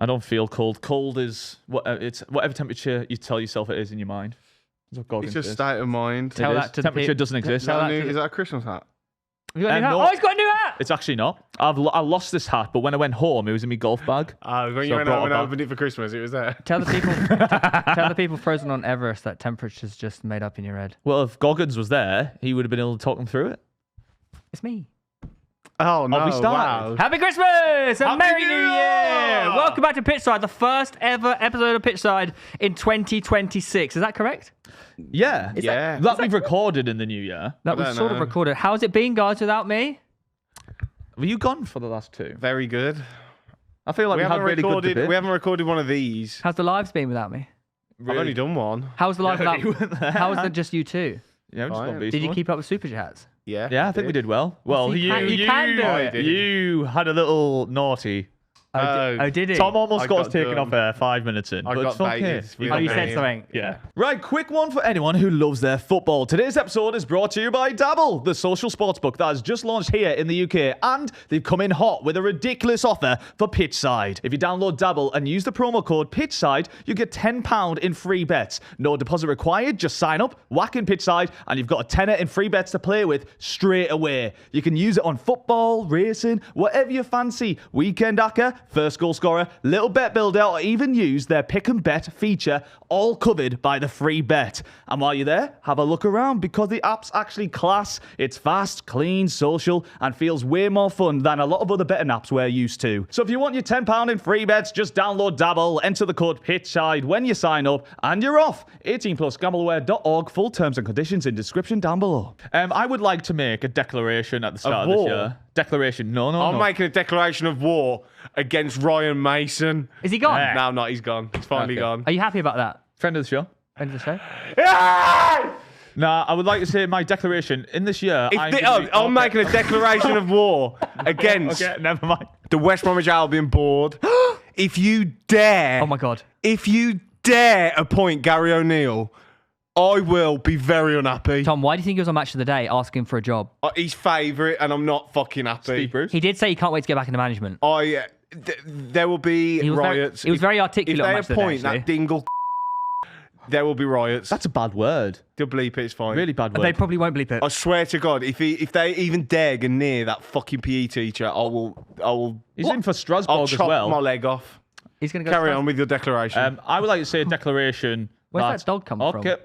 I don't feel cold. Cold is it's whatever temperature you tell yourself it is in your mind. It's just state of mind. Tell that to temperature doesn't exist. Is that a Christmas hat? Have you got a new hat? Oh, he's got a new hat! It's actually not. I lost this hat, but when I went home, it was in my golf bag. When you went home and opened it for Christmas, it was there. Tell the people frozen on Everest that temperature's just made up in your head. Well, if Goggins was there, he would have been able to talk them through it. It's me. Oh, no. Wow. Happy Christmas and Merry New Year! Welcome back to Pitchside, the first ever episode of Pitchside in 2026. Is that correct? Yeah. That we've recorded in the new year. That was sort of recorded. How's it been, guys, without me? Were you gone for the last two? Very good. I feel like we had really good debate. We haven't recorded one of these. How's the lives been without me? I've only done one. How's the live without me? How was it just you two? Yeah, did you keep up with Super Chats? Yeah, I think we did well. Well, you can do it. You had a little naughty. Oh, did it? Tom almost got us taken off air 5 minutes in. I got baited. Oh, you said something. Yeah. Right, quick one for anyone who loves their football. Today's episode is brought to you by Dabble, the social sportsbook that has just launched here in the UK, and they've come in hot with a ridiculous offer for Pitchside. If you download Dabble and use the promo code Pitchside, you get £10 in free bets. No deposit required, just sign up, whack in Pitchside, and you've got a tenner in free bets to play with straight away. You can use it on football, racing, whatever you fancy. Weekend acca, first goal scorer, little bet builder, or even use their pick and bet feature, all covered by the free bet. And while you're there, have a look around because the app's actually class. It's fast, clean, social, and feels way more fun than a lot of other betting apps we're used to. So if you want your £10 in free bets, just download Dabble, enter the code Pitchside when you sign up, and you're off. 18 plus gambleware.org, full terms and conditions in description down below. I would like to make a declaration at the start of this year. Declaration. No. I'm making a declaration of war against Ryan Mason. Is he gone? No, not. He's gone. He's finally gone. Are you happy about that? Friend of the show. Friend of the show? Nah, I would like to say my declaration in this year. I'm making a declaration of war against never mind. the West Bromwich Albion board. If you dare, oh my God, if you dare appoint Gary O'Neill, I will be very unhappy. Tom, why do you think he was on Match of the Day asking for a job? He's favourite, and I'm not fucking happy. Steve Bruce. He did say he can't wait to get back into management. There will be riots. He was very articulate on Match of the Day. If they appoint that dingle, there will be riots. That's a bad word. They'll bleep it, it's fine. Really bad word. They probably won't bleep it. I swear to God, if they even dare go near that fucking PE teacher, I will. He's in for Strasbourg as well. I'll chop my leg off. He's going to carry on with your declaration. I would like to say a declaration. Where's that dog come from? Okay.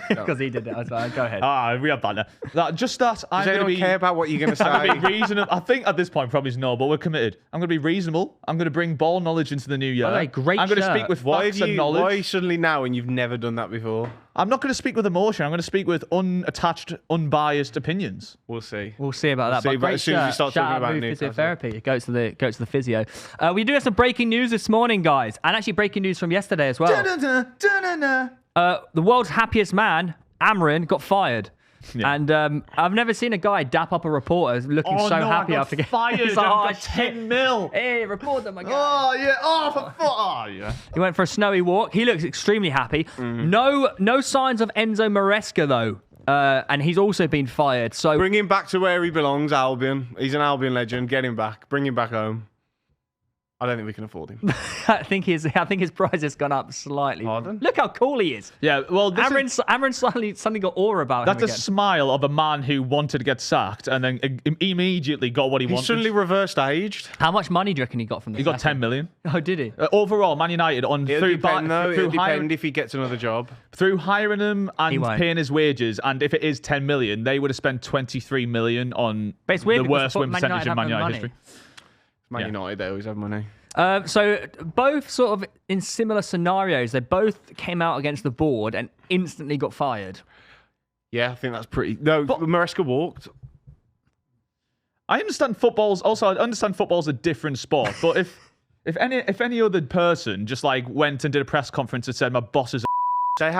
Because he did it. Go ahead. We have banner. Does anyone care about what you're going to say? I'm going to be reasonable. I think at this point probably no, but we're committed. I'm going to be reasonable. I'm going to bring ball knowledge into the new year. Okay, great. I'm going to speak with facts and knowledge. Why suddenly now when you've never done that before? I'm not going to speak with emotion. I'm going to speak with unattached, unbiased opinions. We'll see. We'll see about that. But as soon as you start talking about physiotherapy, go to the physio. We do have some breaking news this morning, guys, and actually breaking news from yesterday as well. The world's happiest man, Amorim, got fired. Yeah. And I've never seen a guy dap up a reporter looking happy after getting fired. He's like, 10 mil. Hey, report them again. Oh yeah. Oh yeah. He went for a snowy walk. He looks extremely happy. Mm-hmm. No signs of Enzo Maresca though. And he's also been fired. So bring him back to where he belongs, Albion. He's an Albion legend. Get him back. Bring him back home. I don't think we can afford him. I think his price has gone up slightly. Pardon? Look how cool he is. Yeah, well, Amorim suddenly got aura about him. That's a smile of a man who wanted to get sacked and then immediately got what he wanted. He suddenly reversed aged. How much money do you reckon he got from this? He got 10 million. Oh, did he? Overall, Man United It'll depend if he gets another job. Through hiring him and paying his wages, and if it is 10 million, they would have spent 23 million on the worst win percentage in Man United history. Man United, they always have money. So both sort of in similar scenarios, they both came out against the board and instantly got fired. Yeah, I think that's pretty. No, but Maresca walked. I understand football's a different sport, but if any other person just like went and did a press conference and said my boss is Man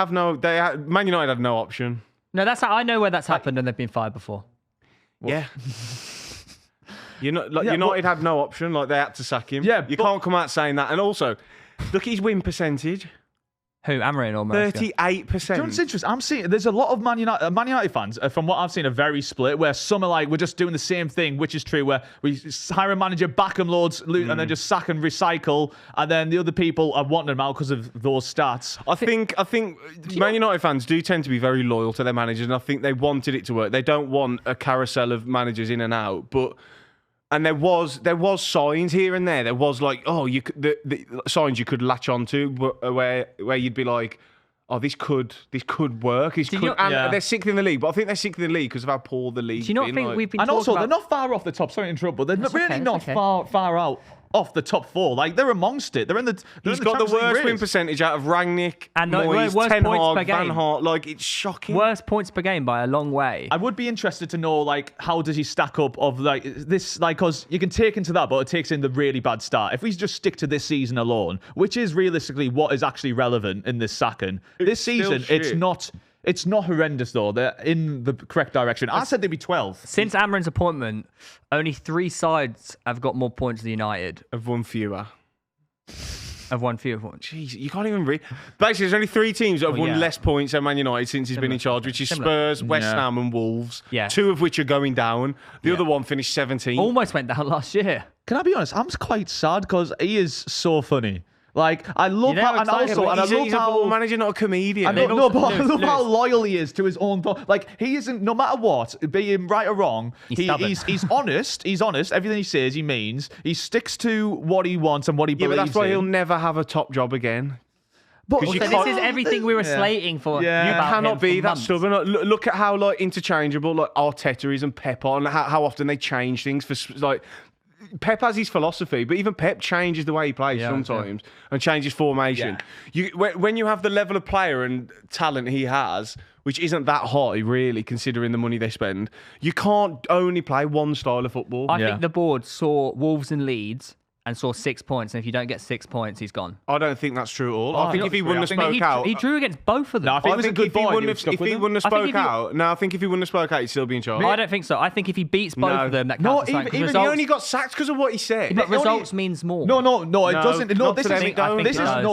United have no option. No, that's how I know where that's happened and they've been fired before. Yeah. United had no option. Like they had to sack him. Yeah, you can't come out saying that. And also, look at his win percentage. Who, Amorim or Maresca? 38%. Do you know what's interesting? I'm seeing there's a lot of Man United fans, from what I've seen, are very split. Where some are like, we're just doing the same thing, which is true. Where we hire a manager, back him loads, and then just sack and recycle. And then the other people are wanting them out because of those stats. I think Man United fans do tend to be very loyal to their managers, and I think they wanted it to work. They don't want a carousel of managers in and out, but. And there was signs here and there. There was like, you could, the signs you could latch onto where you'd be like, this could work. They're sixth in the league, but I think they're sixth in the league because of how poor the league's Do you not been. think we've been And talking also, about... they're not far off the top. Sorry to interrupt, but they're not okay. far out off the top four. Like, they're amongst it. They're in the. He's got the worst win percentage out of Rangnick, and Moyes, worst Ten points per Hag, game. Van Gaal. Like, it's shocking. Worst points per game by a long way. I would be interested to know, like, how does he stack up of, like, this, like, because you can take into that, but it takes in the really bad start. If we just stick to this season alone, which is realistically what is actually relevant in this sacking, this season, it's not horrendous, though. They're in the correct direction. I said they'd be 12th. Since Amorim's appointment, only 3 sides have got more points than United. Of one fewer. Have won fewer points. Jeez, you can't even read. Basically, there's only 3 teams that have won less points than Man United since he's been in charge, which is Spurs, West Ham and Wolves. Yeah. 2 of which are going down. The other one finished 17th. Almost went down last year. Can I be honest? I'm quite sad because he is so funny. Like, I love how, and excited, also, and I he's love a how football manager, not a comedian. I love Lewis. how loyal he is to his own thought. Like, he isn't, no matter what, be him right or wrong, he's honest. He's honest. Everything he says, he means. He sticks to what he wants and what he believes but that's why in. he'll never have a top job again. But So this is everything we were slating for. Yeah. You about cannot him be for that months. stubborn. Look at how like interchangeable like Arteta is and Pep are, and how often they change things for like. Pep has his philosophy, but even Pep changes the way he plays sometimes and changes formation. Yeah. When you have the level of player and talent he has, which isn't that high really, considering the money they spend, you can't only play one style of football. I think the board saw Wolves and Leeds and saw 6 points, and if you don't get 6 points, he's gone. I don't think that's true at all. I think if he wouldn't have spoke out... He drew against both of them. No, I think he was a good boy. If he wouldn't have spoke out... No, I think if he wouldn't have spoke out, he'd still be in charge. I don't think so. I think if he beats both of them, that No, counts as something, 'cause even results, He only got sacked because of what he said. but results means more. No, it doesn't. No, not this to them, it don't.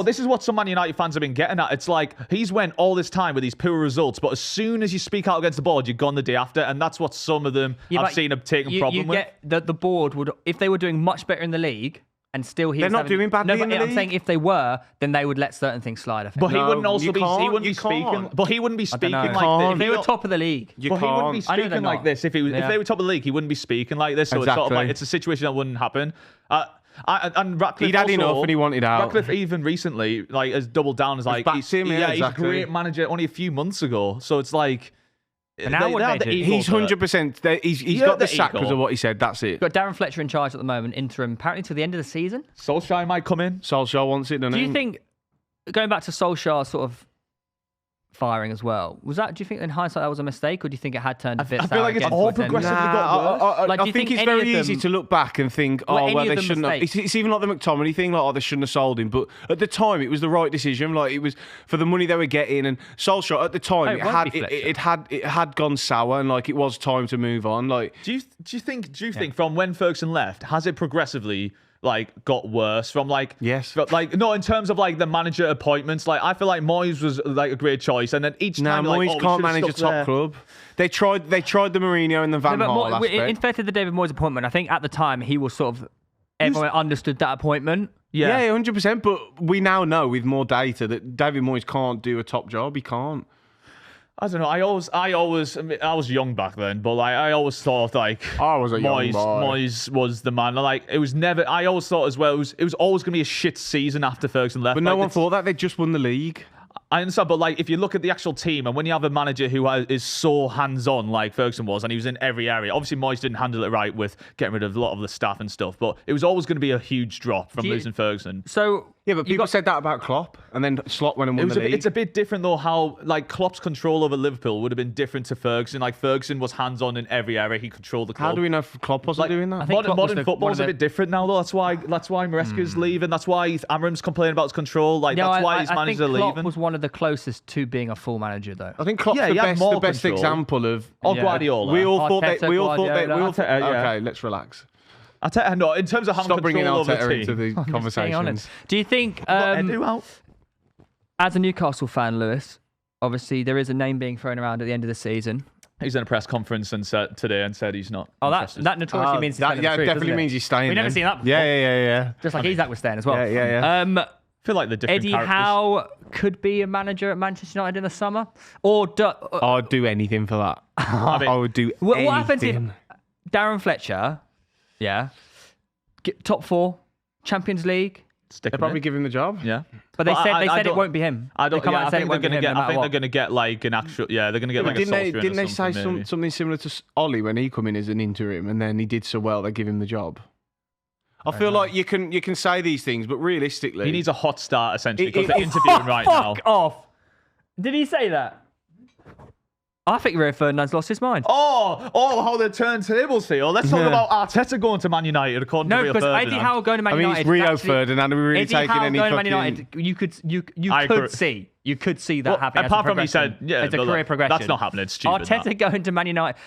this is what some Man United fans have been getting at. It's like he's went all this time with these poor results, but as soon as you speak out against the board, you're gone the day after, and that's what some of them I've seen have taken problem with. The board would, if they were doing much better in the league, and still They're not doing badly in the I'm league. saying if they were, then they would let certain things slide. I think. But he No, wouldn't also you be. He can't, wouldn't you be speaking. can't. But he wouldn't be speaking know. like If this. they were top of the league, You But he wouldn't be can't. I know they're speaking like not. this if they were top of the league. He wouldn't be speaking like this. So it's sort of like it's a situation that wouldn't happen. And Ratcliffe He'd had also, enough and he wanted out. Ratcliffe even recently like has doubled down as like backed him, he's exactly. a great manager only a few months ago. So it's like. And now what have they the do? ego He's for it. 100%. He's Yeah, got the the sack ego. because of what he said. That's it. got Darren Fletcher in charge at the moment, interim, apparently till the end of the season. Solskjaer might come in. Solskjaer wants it, doesn't Do he? you think, going back to Solskjaer sort of firing as well, do you think in hindsight that was a mistake, or do you think it had turned a bit I sour feel like it's again all towards the end? progressively got worse. Like, do I you think think it's any very of easy them- to look back and think, Were any well, of they them shouldn't have. mistakes? It's even like the McTominay thing, like, they shouldn't have sold him. But at the time, it was the right decision. Like, it was for the money they were getting. And Solskjaer, at the time, it won't be Fletcher. it had gone sour, and like it was time to move on. Like, Do you think from when Ferguson left, has it progressively like got worse from like Yes. like no in terms of like the manager appointments? Like I feel like Moyes was like a great choice, and then each time Moyes like, we can't should've manage a stuck top there. club. They tried the Mourinho and the Van No, Gaal but in aspect. fair to the David Moyes appointment, I think at the time he was sort of everyone understood that appointment. Yeah, 100%. But we now know with more data that David Moyes can't do a top job. He can't. I don't know. I was young back then, but like I always thought like I was a young boy. Moyes was the man. Like it was never. I always thought as well. It was always going to be a shit season after Ferguson left. But no Like, one it's- thought that. They just won the league. I understand, but like if you look at the actual team, and when you have a manager who is so hands-on like Ferguson was, and he was in every area. Obviously, Moyes didn't handle it right with getting rid of a lot of the staff and stuff, but it was always going to be a huge drop from losing Ferguson. So Yeah, but people said that about Klopp, and then Slot went and won the league. It's a bit different though. How like Klopp's control over Liverpool would have been different to Ferguson. Like Ferguson was hands-on in every area; he controlled the club. How do we know if Klopp wasn't doing that? I think Klopp was Modern the- football one is of a the- bit different now, though. That's why Maresca's leaving. That's why Amorim's complaining about his control. Like that's why his managers are I think Klopp leaving. was one of the closest to being a full manager, though. I think Klopp's Yeah, he had the more best control. example of. Or Yeah. Guardiola. We all thought Arteta, that. We all thought that. We all thought. Arteta, yeah. Okay, let's relax. No, in terms of having Stop bringing control over Arteta the into team. the Being honest. conversations. Do you think Edu out. As a Newcastle fan, Lewis, obviously there is a name being thrown around at the end of the season. He's in a press conference and said he's not. Oh, interested. that notoriously means he's that, telling the truth, definitely doesn't it? means he's staying. We've never seen that before. Yeah. Just like Isaac was staying as well. Yeah. I feel like the different Eddie characters. Howe could be a manager at Manchester United in the summer, or I'd do anything for that. I would do what anything. happens if Darren Fletcher, get top 4, Champions League? They'll probably give him the job. Yeah, but they said it won't be him. I don't. They come out and say it won't be him, no I matter think what. they're going to get like an actual. Yeah, they're going to get like a Solskjaer Didn't they or say maybe. something similar to Ollie when he come in as an interim, and then he did so well they give him the job? I feel like you can say these things, but realistically, He needs a hot start essentially because they're interviewing right now. Fuck off! Did he say that? I think Rio Ferdinand's lost his mind. How the turntables feel. Let's talk about Arteta going to Man United according to No, Rio because Ferdinand. Eddie Howe going to Man United. it's Rio actually- Ferdinand. Are we really Eddie taking Howe any going to fucking... Man United, you I agree. could see. You could see that happening. Apart as a from he said, progression, as a but career progression. that's not happening. It's stupid. Arteta that. going to Man United.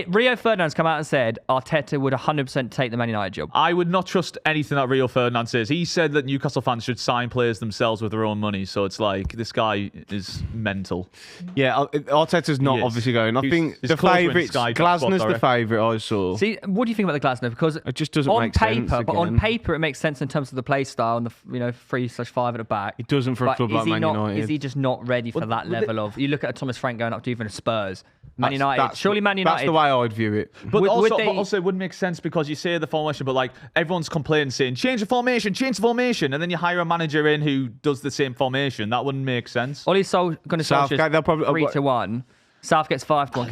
Rio Ferdinand's come out and said Arteta would 100% take the Man United job. I would not trust anything that Rio Ferdinand says. He said that Newcastle fans should sign players themselves with their own money. So it's like, this guy is mental. Yeah, Arteta's not Yes. obviously going. I He's- think he's the close with favourites, Sky Glasner's Sport, the I reckon. favourite I saw. See, what do you think about the Glasner? Because It just doesn't on make paper, sense but on again. paper it makes sense in terms of the play style and the 3/5 at the back. It doesn't for a But club is like he Man not? United. Is he just not ready for that level of? You look at Thomas Frank going up to even Spurs, Man United. That's Surely Man United. That's the way I'd view it. But Would also, they- it wouldn't make sense because you say the formation, but like everyone's complaining saying, change the formation, and then you hire a manager in who does the same formation. That wouldn't make sense. Ollie's going to Southgate, they'll probably- 3-1. Southgate's 5-1.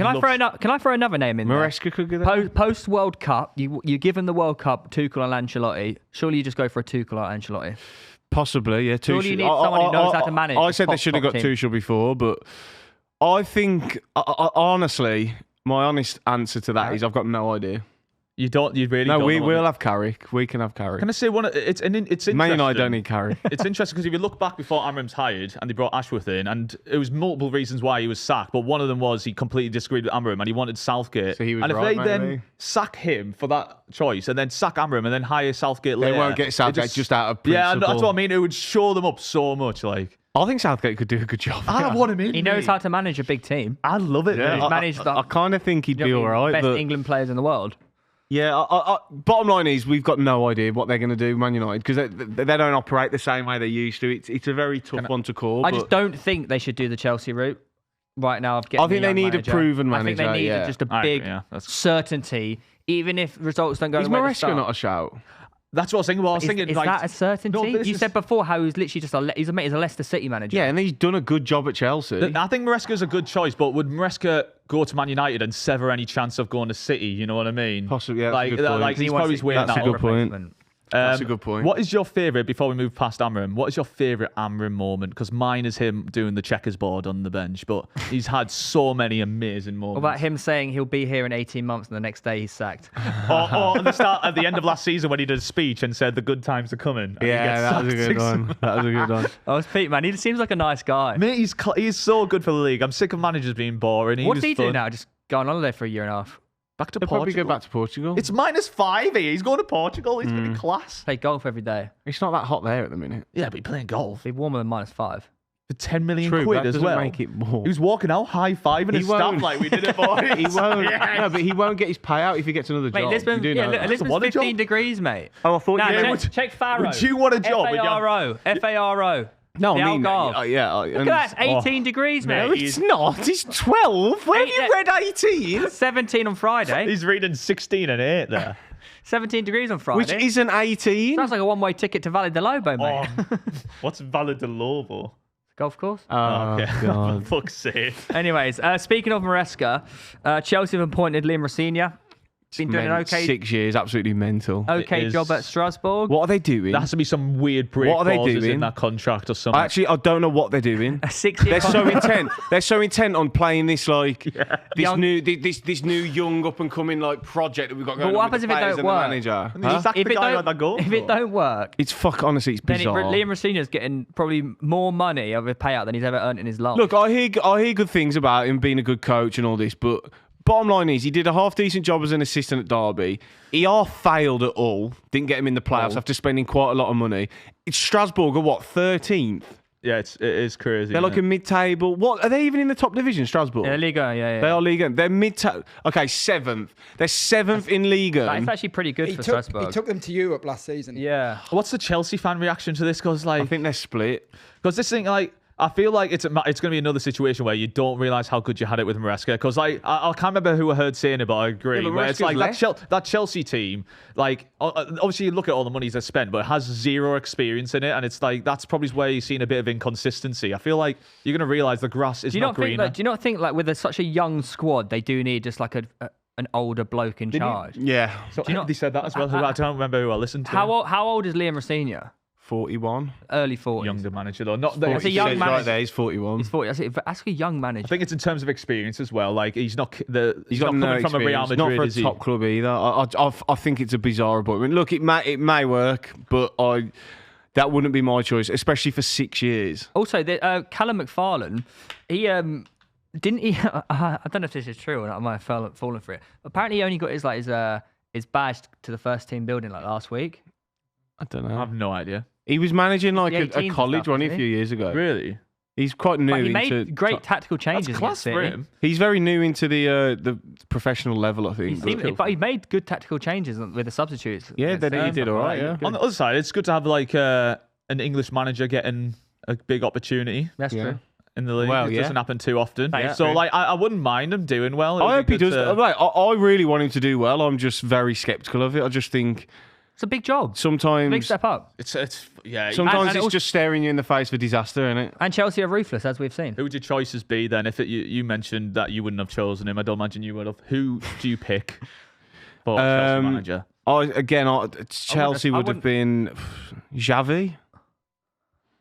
Can I throw another name in there? Maresca could get that. Post World Cup, you give him the World Cup, Tuchel and Ancelotti. Surely you just go for a Tuchel or Ancelotti. Possibly, yeah. Surely you need someone who knows how to manage I a said they should have top got team. Tuchel before, but I think, honestly, my honest answer to that is I've got no idea. You really No, don't we know. will have Carrick. We can have Carrick. Can I say one? It's interesting. Man United don't need Carrick. It's interesting because if you look back before Amorim's hired and they brought Ashworth in, and it was multiple reasons why he was sacked, but one of them was he completely disagreed with Amorim and he wanted Southgate. So he was and if right, they then maybe. sack him for that choice and then sack Amorim and then hire Southgate They later, won't get it Southgate just out of principle. Yeah, and that's what I mean. It would show them up so much. Like I think Southgate could do a good job. I want him in. He knows how to manage a big team. I love it. Yeah, mate. He's managed I kind of think he'd be all right. Best But England players in the world. yeah, bottom line is we've got no idea what they're going to do, Man United, because they don't operate the same way they used to. It's a very tough one to call. I but just don't think they should do the Chelsea route right now. Of getting I think a they young need a manager. proven I think they manager, need yeah. just a I agree, big yeah, that's- certainty, even if results don't go Is the way they Maresca start. not a shout? That's what I was thinking. Well, I was thinking Is like, that a certainty? No, but this You is- said before how he was literally just he's a Leicester City manager. Yeah, and he's done a good job at Chelsea. I think Maresca's a good choice, but would Maresca go to Man United and sever any chance of going to City? You know what I mean? Possibly, yeah, that's a good point. Like He he's wants probably to- weighing That's that a good up. point. Replacement. That's a good point. What is your favourite, before we move past Amorim, what is your favourite Amorim moment? Because mine is him doing the checkers board on the bench, but he's had so many amazing moments. What about him saying he'll be here in 18 months and the next day he's sacked? Or at the end of last season when he did a speech and said the good times are coming. and he Yeah, gets that was a sacked good 6 one. That was a good one. Oh, it's Pete, man. He seems like a nice guy. Mate, he's so good for the league. I'm sick of managers being boring. What does he do fun. now? Just go on holiday for a year and a half. Back to They'll Portugal. probably go back to Portugal. It's -5 here. He's going to Portugal. He's going to be class. Play golf every day. It's not that hot there at the minute. Yeah, but he's playing golf Be warmer than -5. for 10 million True, quid that as doesn't well. make it more. He was walking out high-fiving his staff won't. like we did it, boys. He won't. Yes. No, but he won't get his payout if he gets another Mate, job. Lisbon, You do know that. Lisbon's What a 15 job. degrees, mate. Oh, I thought Nah, you check Faro. Would you want a job? F-A-R-O. F-A-R-O. No, The I mean, Algarve. yeah. Look at that, 18 degrees, mate. No, it's not. It's 12. Where have you read 18? 17 on Friday. He's reading 16 and 8 there. 17 degrees on Friday. Which isn't 18. Sounds like a one-way ticket to Valle de Lobo, mate. What's Valle de Lobo? Golf course. Oh, Okay. God. For fuck's sake. Anyways, speaking of Maresca, Chelsea have appointed Liam Rosenior. Been doing an okay 6 years, absolutely mental. okay It is- job at Strasbourg. What are they doing? There has to be some weird break What are they clauses doing? in that contract or something. Actually, I don't know what they're doing. A 6-year They're so contract. intent. They're so intent on playing this like this Young- new this new young up and coming like project that we've got going what on with happens the if it players don't and the work? manager. And they just sack the guy on that goal. if it don't work, It's honestly, it's then bizarre. Liam Rosenior's getting probably more money of a payout than he's ever earned in his life. Look, I hear good things about him being a good coach and all this, but bottom line is he did a half decent job as an assistant at Derby. He failed at all. Didn't get him in the playoffs after spending quite a lot of money. It's Strasbourg are what, 13th? Yeah, it is crazy. They're like a mid-table. What are they even in the top division? Strasbourg. Yeah, Liga. Yeah. They are Liga. They're mid-table. Okay, 7th. They're 7th in Liga. It's actually pretty good for Strasbourg. He took them to Europe last season. Yeah. What's the Chelsea fan reaction to this? Because I think they're split. Because this thing, like, I feel like it's going to be another situation where you don't realise how good you had it with Maresca. Because I can't remember who I heard saying it, but I agree. Yeah, where it's like that Chelsea team, like, obviously you look at all the money they spent, but it has zero experience in it. And it's like, that's probably where you're seeing a bit of inconsistency. I feel like you're going to realise the grass is not greener. Do you not think, like, with such a young squad, they do need just like an older bloke in charge? Yeah. So they said that as well. I don't remember who I listened to. How old is Liam Rosenior? 41. Early 40s. Younger manager, though. Not That's a young manager. Right there, he's 41. He's 40. That's a young manager. I think it's in terms of experience as well. Like, he's not He's not got no coming from a Real experience. Madrid, Not for is a he? top club either. I think it's a bizarre appointment. Look, it may work, but that wouldn't be my choice, especially for 6 years. Also, Callum McFarlane, he didn't he? I don't know if this is true or not. I might have fallen for it. Apparently, he only got his badge to the first team building like last week. I don't know. I have no idea. He was managing like The a 18s college, stuff, wasn't he, a isn't few he? years ago. Really? He's quite new But he into made great tactical changes. That's class against for City. him. He's very new into the professional level, I think. But he made good tactical changes with the substitutes. Yeah, against City. he did all right. Yeah. On the other side, it's good to have like an English manager getting a big opportunity That's true. in the league. Well, it yeah. doesn't happen too often. That is So true. like, I wouldn't mind him doing well. It would I hope be he good does. to- Right, I really want him to do well. I'm just very sceptical of it. I just think It's a big job. sometimes, Big step up. It's yeah. sometimes And it's also- just staring you in the face for disaster, isn't it? And Chelsea are ruthless, as we've seen. Who would your choices be then? If you mentioned that you wouldn't have chosen him, I don't imagine you would have. Who do you pick for Chelsea manager? Chelsea I would have wouldn't- been Xavi.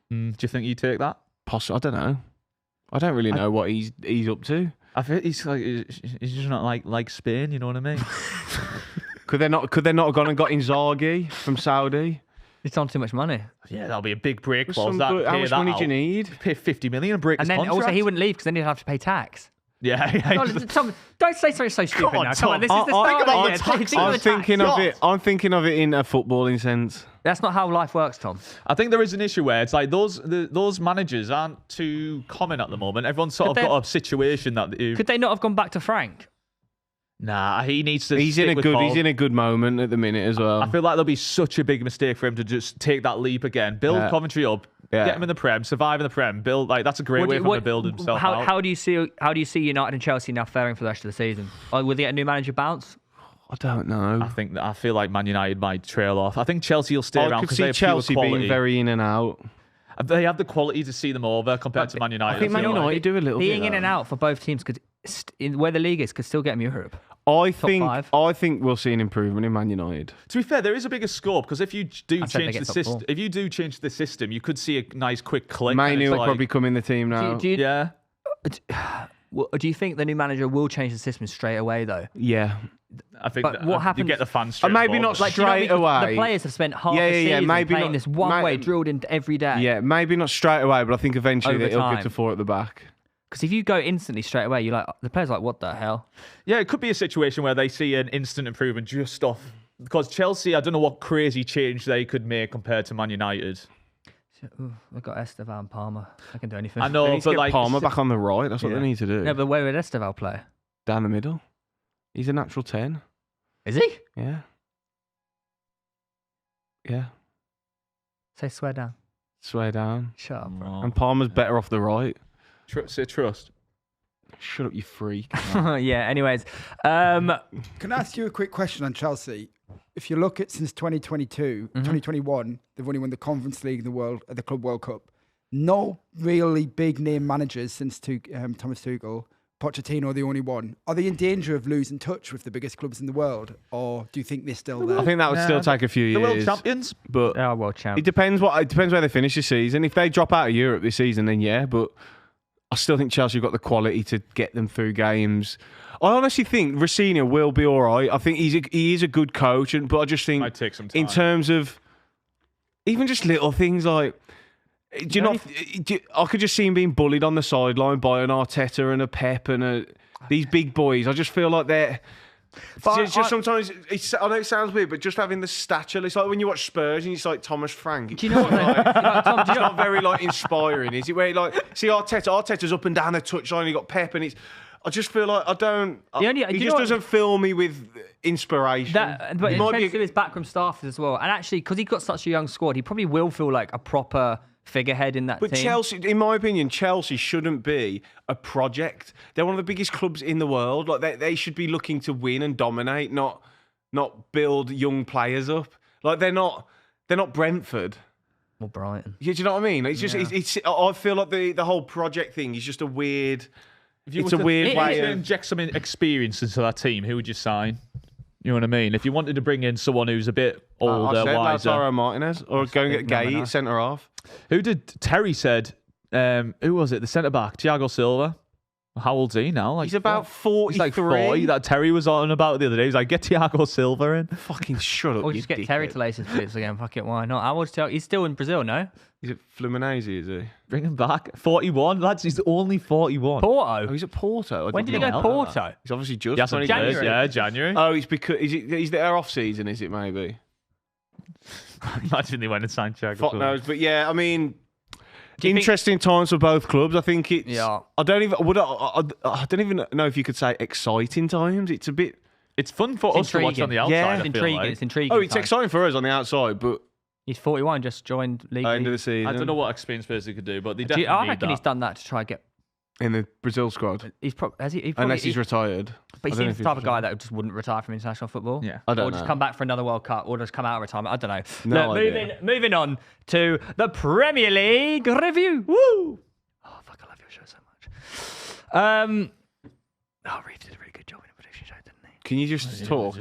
Do you think you take that? Possibly, I don't know. I don't really know what he's up to. I think he's just not like Spain. You know what I mean? Could they not have gone and got Inzaghi from Saudi? It's on too much money. Yeah, that'll be a big break clause. How Pay much that money out. do you need? Pay 50 million and break And his then contract. also he wouldn't leave because then he'd have to pay tax. Yeah. Tom, don't say something so stupid on, now. Tom. Come on, this is the Think start. about Yeah, the tax. think of I'm the thinking tax. of it. I'm thinking of it in a footballing sense. That's not how life works, Tom. I think there is an issue where it's like those managers aren't too common at the moment. Everyone's sort Could of got a situation that Could they not have gone back to Frank? nah, he needs to. He's stick in a with good. Paul. He's in a good moment at the minute as well. I feel like there'll be such a big mistake for him to just take that leap again, build Yeah. Coventry up, Yeah. get him in the Prem, survive in the Prem, build like that's a great way for him to build himself out. How do you see United and Chelsea now faring for the rest of the season? Or will they get a new manager bounce? I don't know. I feel like Man United might trail off. I think Chelsea will stay I around could because see they have Chelsea fewer being quality. very in and out. They have the quality to see them over compared to Man United. I think Man feel like. United do a little Being bit. in and out for both teams could, where the league is, could still get them Europe. I five. think we'll see an improvement in Man United. To be fair, there is a bigger scope because if you do I said they change get the top system, four. if you do change the system, you could see a nice quick click. and Manu it's will like- probably come in the team now. Do you, yeah. do you think the new manager will change the system straight away, though? Yeah. I think. But what you happens- get the fans straight maybe involved. not Like, do you know what I mean? straight away. The players have spent half Yeah, a yeah, yeah, season maybe playing not- this one way, drilled in every day. Yeah, maybe not straight away, but I think eventually Over they'll time. get to four at the back. Because if you go instantly straight away, you're like, the players are like, what the hell? Yeah, it could be a situation where they see an instant improvement just off because Chelsea. I don't know what crazy change they could make compared to Man United. Ooh, they've got Estevan Palmer. I can do anything. I They know, need to but get like Palmer back on the right. That's what Yeah. they need to do. Yeah, but where would Estevan play? Down the middle. He's a natural 10. Is he? Yeah. Yeah. Say swear down. Swear down. Shut up, bro. And Palmer's better off the right. Say trust. Shut up, you freak. Yeah, anyways. Can I ask you a quick question on Chelsea? If you look at since 2022, 2021, they've only won the Conference League and the Club World Cup. No really big name managers since Thomas Tuchel. Pochettino, the only one. Are they in danger of losing touch with the biggest clubs in the world, or do you think they're still there? I think that would still take a few years. The world champions. But They are world champs. it depends where they finish this season. If they drop out of Europe this season, then yeah. But I still think Chelsea have got the quality to get them through games. I honestly think Rosenior will be all right. I think he is a good coach, but I just think Might take some time. in terms of even just little things like. I could just see him being bullied on the sideline by an Arteta and a Pep and these big boys. I just feel like But It's just sometimes, I know it sounds weird, but just having the stature, it's like when you watch Spurs and it's like Thomas Frank. Do you know what? Tom, It's not very like inspiring, is it? Where like see Arteta's up and down the touchline, he got Pep, and I just feel like he just doesn't fill me with inspiration. But it depends who his backroom staff is as well. And actually, because he's got such a young squad, he probably will feel like a proper figurehead in that team. But Chelsea, in my opinion, Chelsea shouldn't be a project. They're one of the biggest clubs in the world. Like they should be looking to win and dominate, not build young players up. Like they're not Brentford. Or Brighton. Yeah, do you know what I mean? It's just I feel like the whole project thing is just a weird. It's a weird way to of inject some experience into that team. Who would you sign? You know what I mean? If you wanted to bring in someone who's a bit older, wiser, Lautaro Martinez, or go and get Gay centre half. Who did Terry said? Who was it? The centre back, Thiago Silva. How old's he now? Like he's about 43. He's like 40. That Terry was on about the other day. He's like, get Thiago Silva in. Fucking shut up. Or just get Terry to lace his boots again. Fuck it, why not? How old's Terry? He's still in Brazil, no? Is it Fluminense? Is he? Bring him back. 41, lads. He's only 41. Porto. Oh, he's at Porto. When did he go to Porto? He's obviously just Yes, January. Yeah, January. Oh, it's because is their off season? Is it maybe? Imagine they went and signed Thiago Fuck Silva. knows, but yeah, I mean, you interesting times for both clubs. I think it's. Yeah. I don't even know if you could say exciting times. It's a bit. It's fun for us to watch on the outside. Yeah. I It's feel intriguing. like. It's intriguing. Oh, it's exciting for us on the outside, but He's 41, just joined league. end of the season. I don't know what experience Spurs could do, but they I definitely need reckon that. he's done that to try and get. in the Brazil squad, He's probably unless he's retired. But he I don't know seems if the type he's of guy that just wouldn't retire from international football. Yeah. I don't Or just know. come back for another World Cup, or just come out of retirement. I don't know. No Look, idea. moving on to the Premier League review. Woo! Oh fuck, I love your show so much. Reeve did a really good job in the prediction show, didn't he? Can you just talk?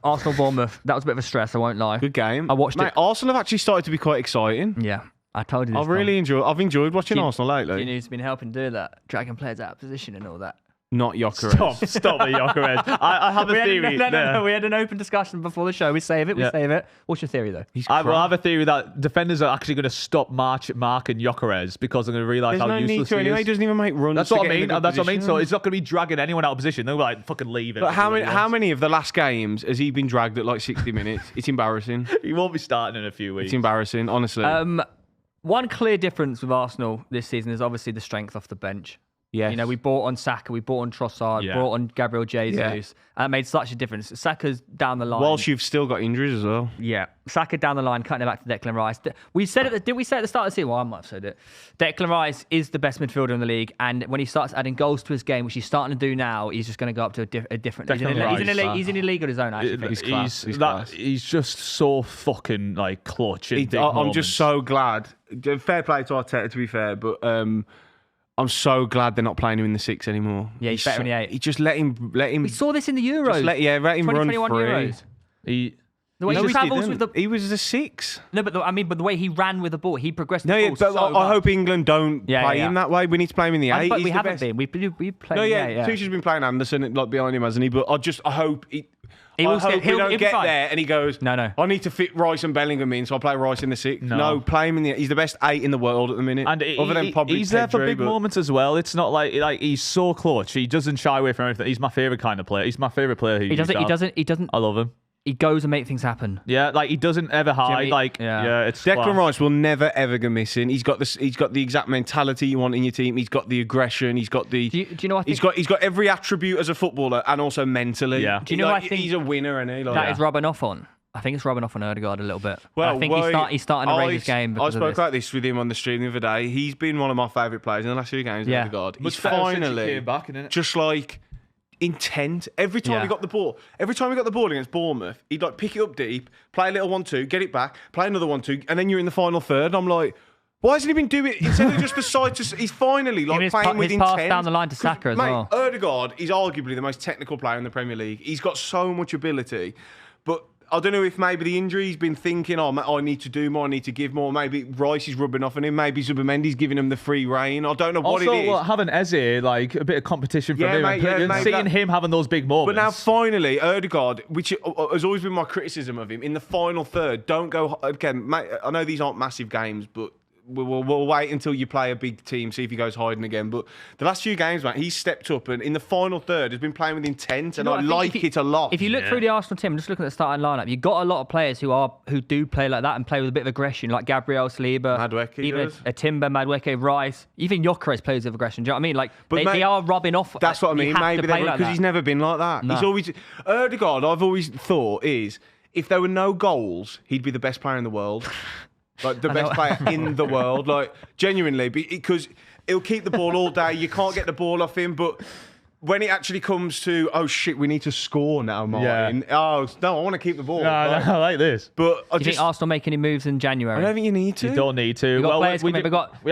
Arsenal Bournemouth. That was a bit of a stress. I won't lie. Good game. I watched Mate, it. Arsenal have actually started to be quite exciting. Yeah, I told you this. I've enjoyed watching Arsenal lately. Jinu's been helping do that, dragging players out of position and all that. Not Gyökeres. Stop it, Gyökeres. I have a theory. No. We had an open discussion before the show. We save it. What's your theory though? I have a theory that defenders are actually going to stop marking Gyökeres because they're going to realise There's how no need useless to he anyway. He is. doesn't even make runs. That's to what I get in mean. a good That's what I mean. So position. it's not going to be dragging anyone out of position. They'll be like, fucking leave it. But how many of the last games has he been dragged at like 60 minutes? It's embarrassing. He won't be starting in a few weeks. It's embarrassing, honestly. One clear difference with Arsenal this season is obviously the strength off the bench. Yes. You know, we bought on Saka, we bought on Trossard, brought on Gabriel Jesus, and it made such a difference. Saka's down the line. Whilst you've still got injuries as well. Yeah, Saka down the line, cutting it back to Declan Rice. We said it. Did we say at the start of the season? Well, I might have said it. Declan Rice is the best midfielder in the league, and when he starts adding goals to his game, which he's starting to do now, he's just going to go up to a different. He's in a league of his own. Actually, He's class. He's just so fucking like clutch. In big I'm moments. just so glad. Fair play to Arteta, to be fair, but I'm so glad they're not playing him in the 6 anymore. Yeah, he's better in the 8. He just let him. We saw this in the Euros. Just let him run 2021 free. Euros. He The way he travels with the. He was a 6. No, but the way he ran with the ball, he progressed. No, the yeah, ball but so I much. hope England don't play him that way. We need to play him in the 8. But He's we the haven't best. been. We played. No, in the yeah, 8, yeah. Tuchel's been playing Anderson like behind him, hasn't he? But I hope we he'll don't be get fine. there and he goes, No. I need to fit Rice and Bellingham in, so I'll play Rice in the 6. No. No, play him in the. He's the best 8 in the world at the minute. And other than probably he's there for Pedri, big but- moments as well. It's not like he's so clutch. He doesn't shy away from everything. He's my favorite kind of player. He's my favorite player. He doesn't. I love him. He goes and makes things happen. Yeah, like he doesn't ever hide. It's Declan class. Rice will never ever go missing. He's got the exact mentality you want in your team. He's got the aggression. He's got the. Do you know what I think? He's got every attribute as a footballer and also mentally. Yeah. Do you know what I think he's a winner, and that is rubbing off on? I think it's rubbing off on Odegaard a little bit. Well, I think he's starting to raise his game. I spoke about this with him on the stream the other day. He's been one of my favourite players in the last few games. Yeah. Odegaard. He's Much better since he finally came back, isn't it? just like intent. Every time he got the ball, against Bournemouth, he'd like pick it up deep, play a little 1-2, get it back, play another 1-2, and then you're in the final third. And I'm like, why hasn't he been doing it instead of just the side to? He's finally like Even playing with his intent. pass down the line to Saka as Mate, well. Odegaard is arguably the most technical player in the Premier League. He's got so much ability, but I don't know if maybe the injury he's been thinking, I need to do more, I need to give more. Maybe Rice is rubbing off on him. Maybe Zubimendi's giving him the free reign. I don't know what Also, it is. having Eze, like a bit of competition from him, mate, and seeing him having those big moments. But now, finally, Odegaard, which has always been my criticism of him, in the final third, don't go again. Mate, I know these aren't massive games, but we'll wait until you play a big team, see if he goes hiding again. But the last few games, man, he's stepped up and in the final third has been playing with intent, and I like it a lot. If you look through the Arsenal team, just looking at the starting lineup, you've got a lot of players who do play like that and play with a bit of aggression, like Gabriel, Saliba, Madueke even does. a Timber, Madueke, Rice, even Gyökeres plays with aggression. Do you know what I mean? Like they are rubbing off. That's what I mean. Maybe because he's never been like that. No. He's always Erdegaard. I've always thought is if there were no goals, he'd be the best player in the world. Like the best player in the world, like genuinely, because he'll keep the ball all day. You can't get the ball off him, but when it actually comes to, oh shit, we need to score now, Martin. Yeah. Oh no, I want to keep the ball. No, I like this. But Do you think Arsenal make any moves in January? I don't think you need to. You don't need to. Got players we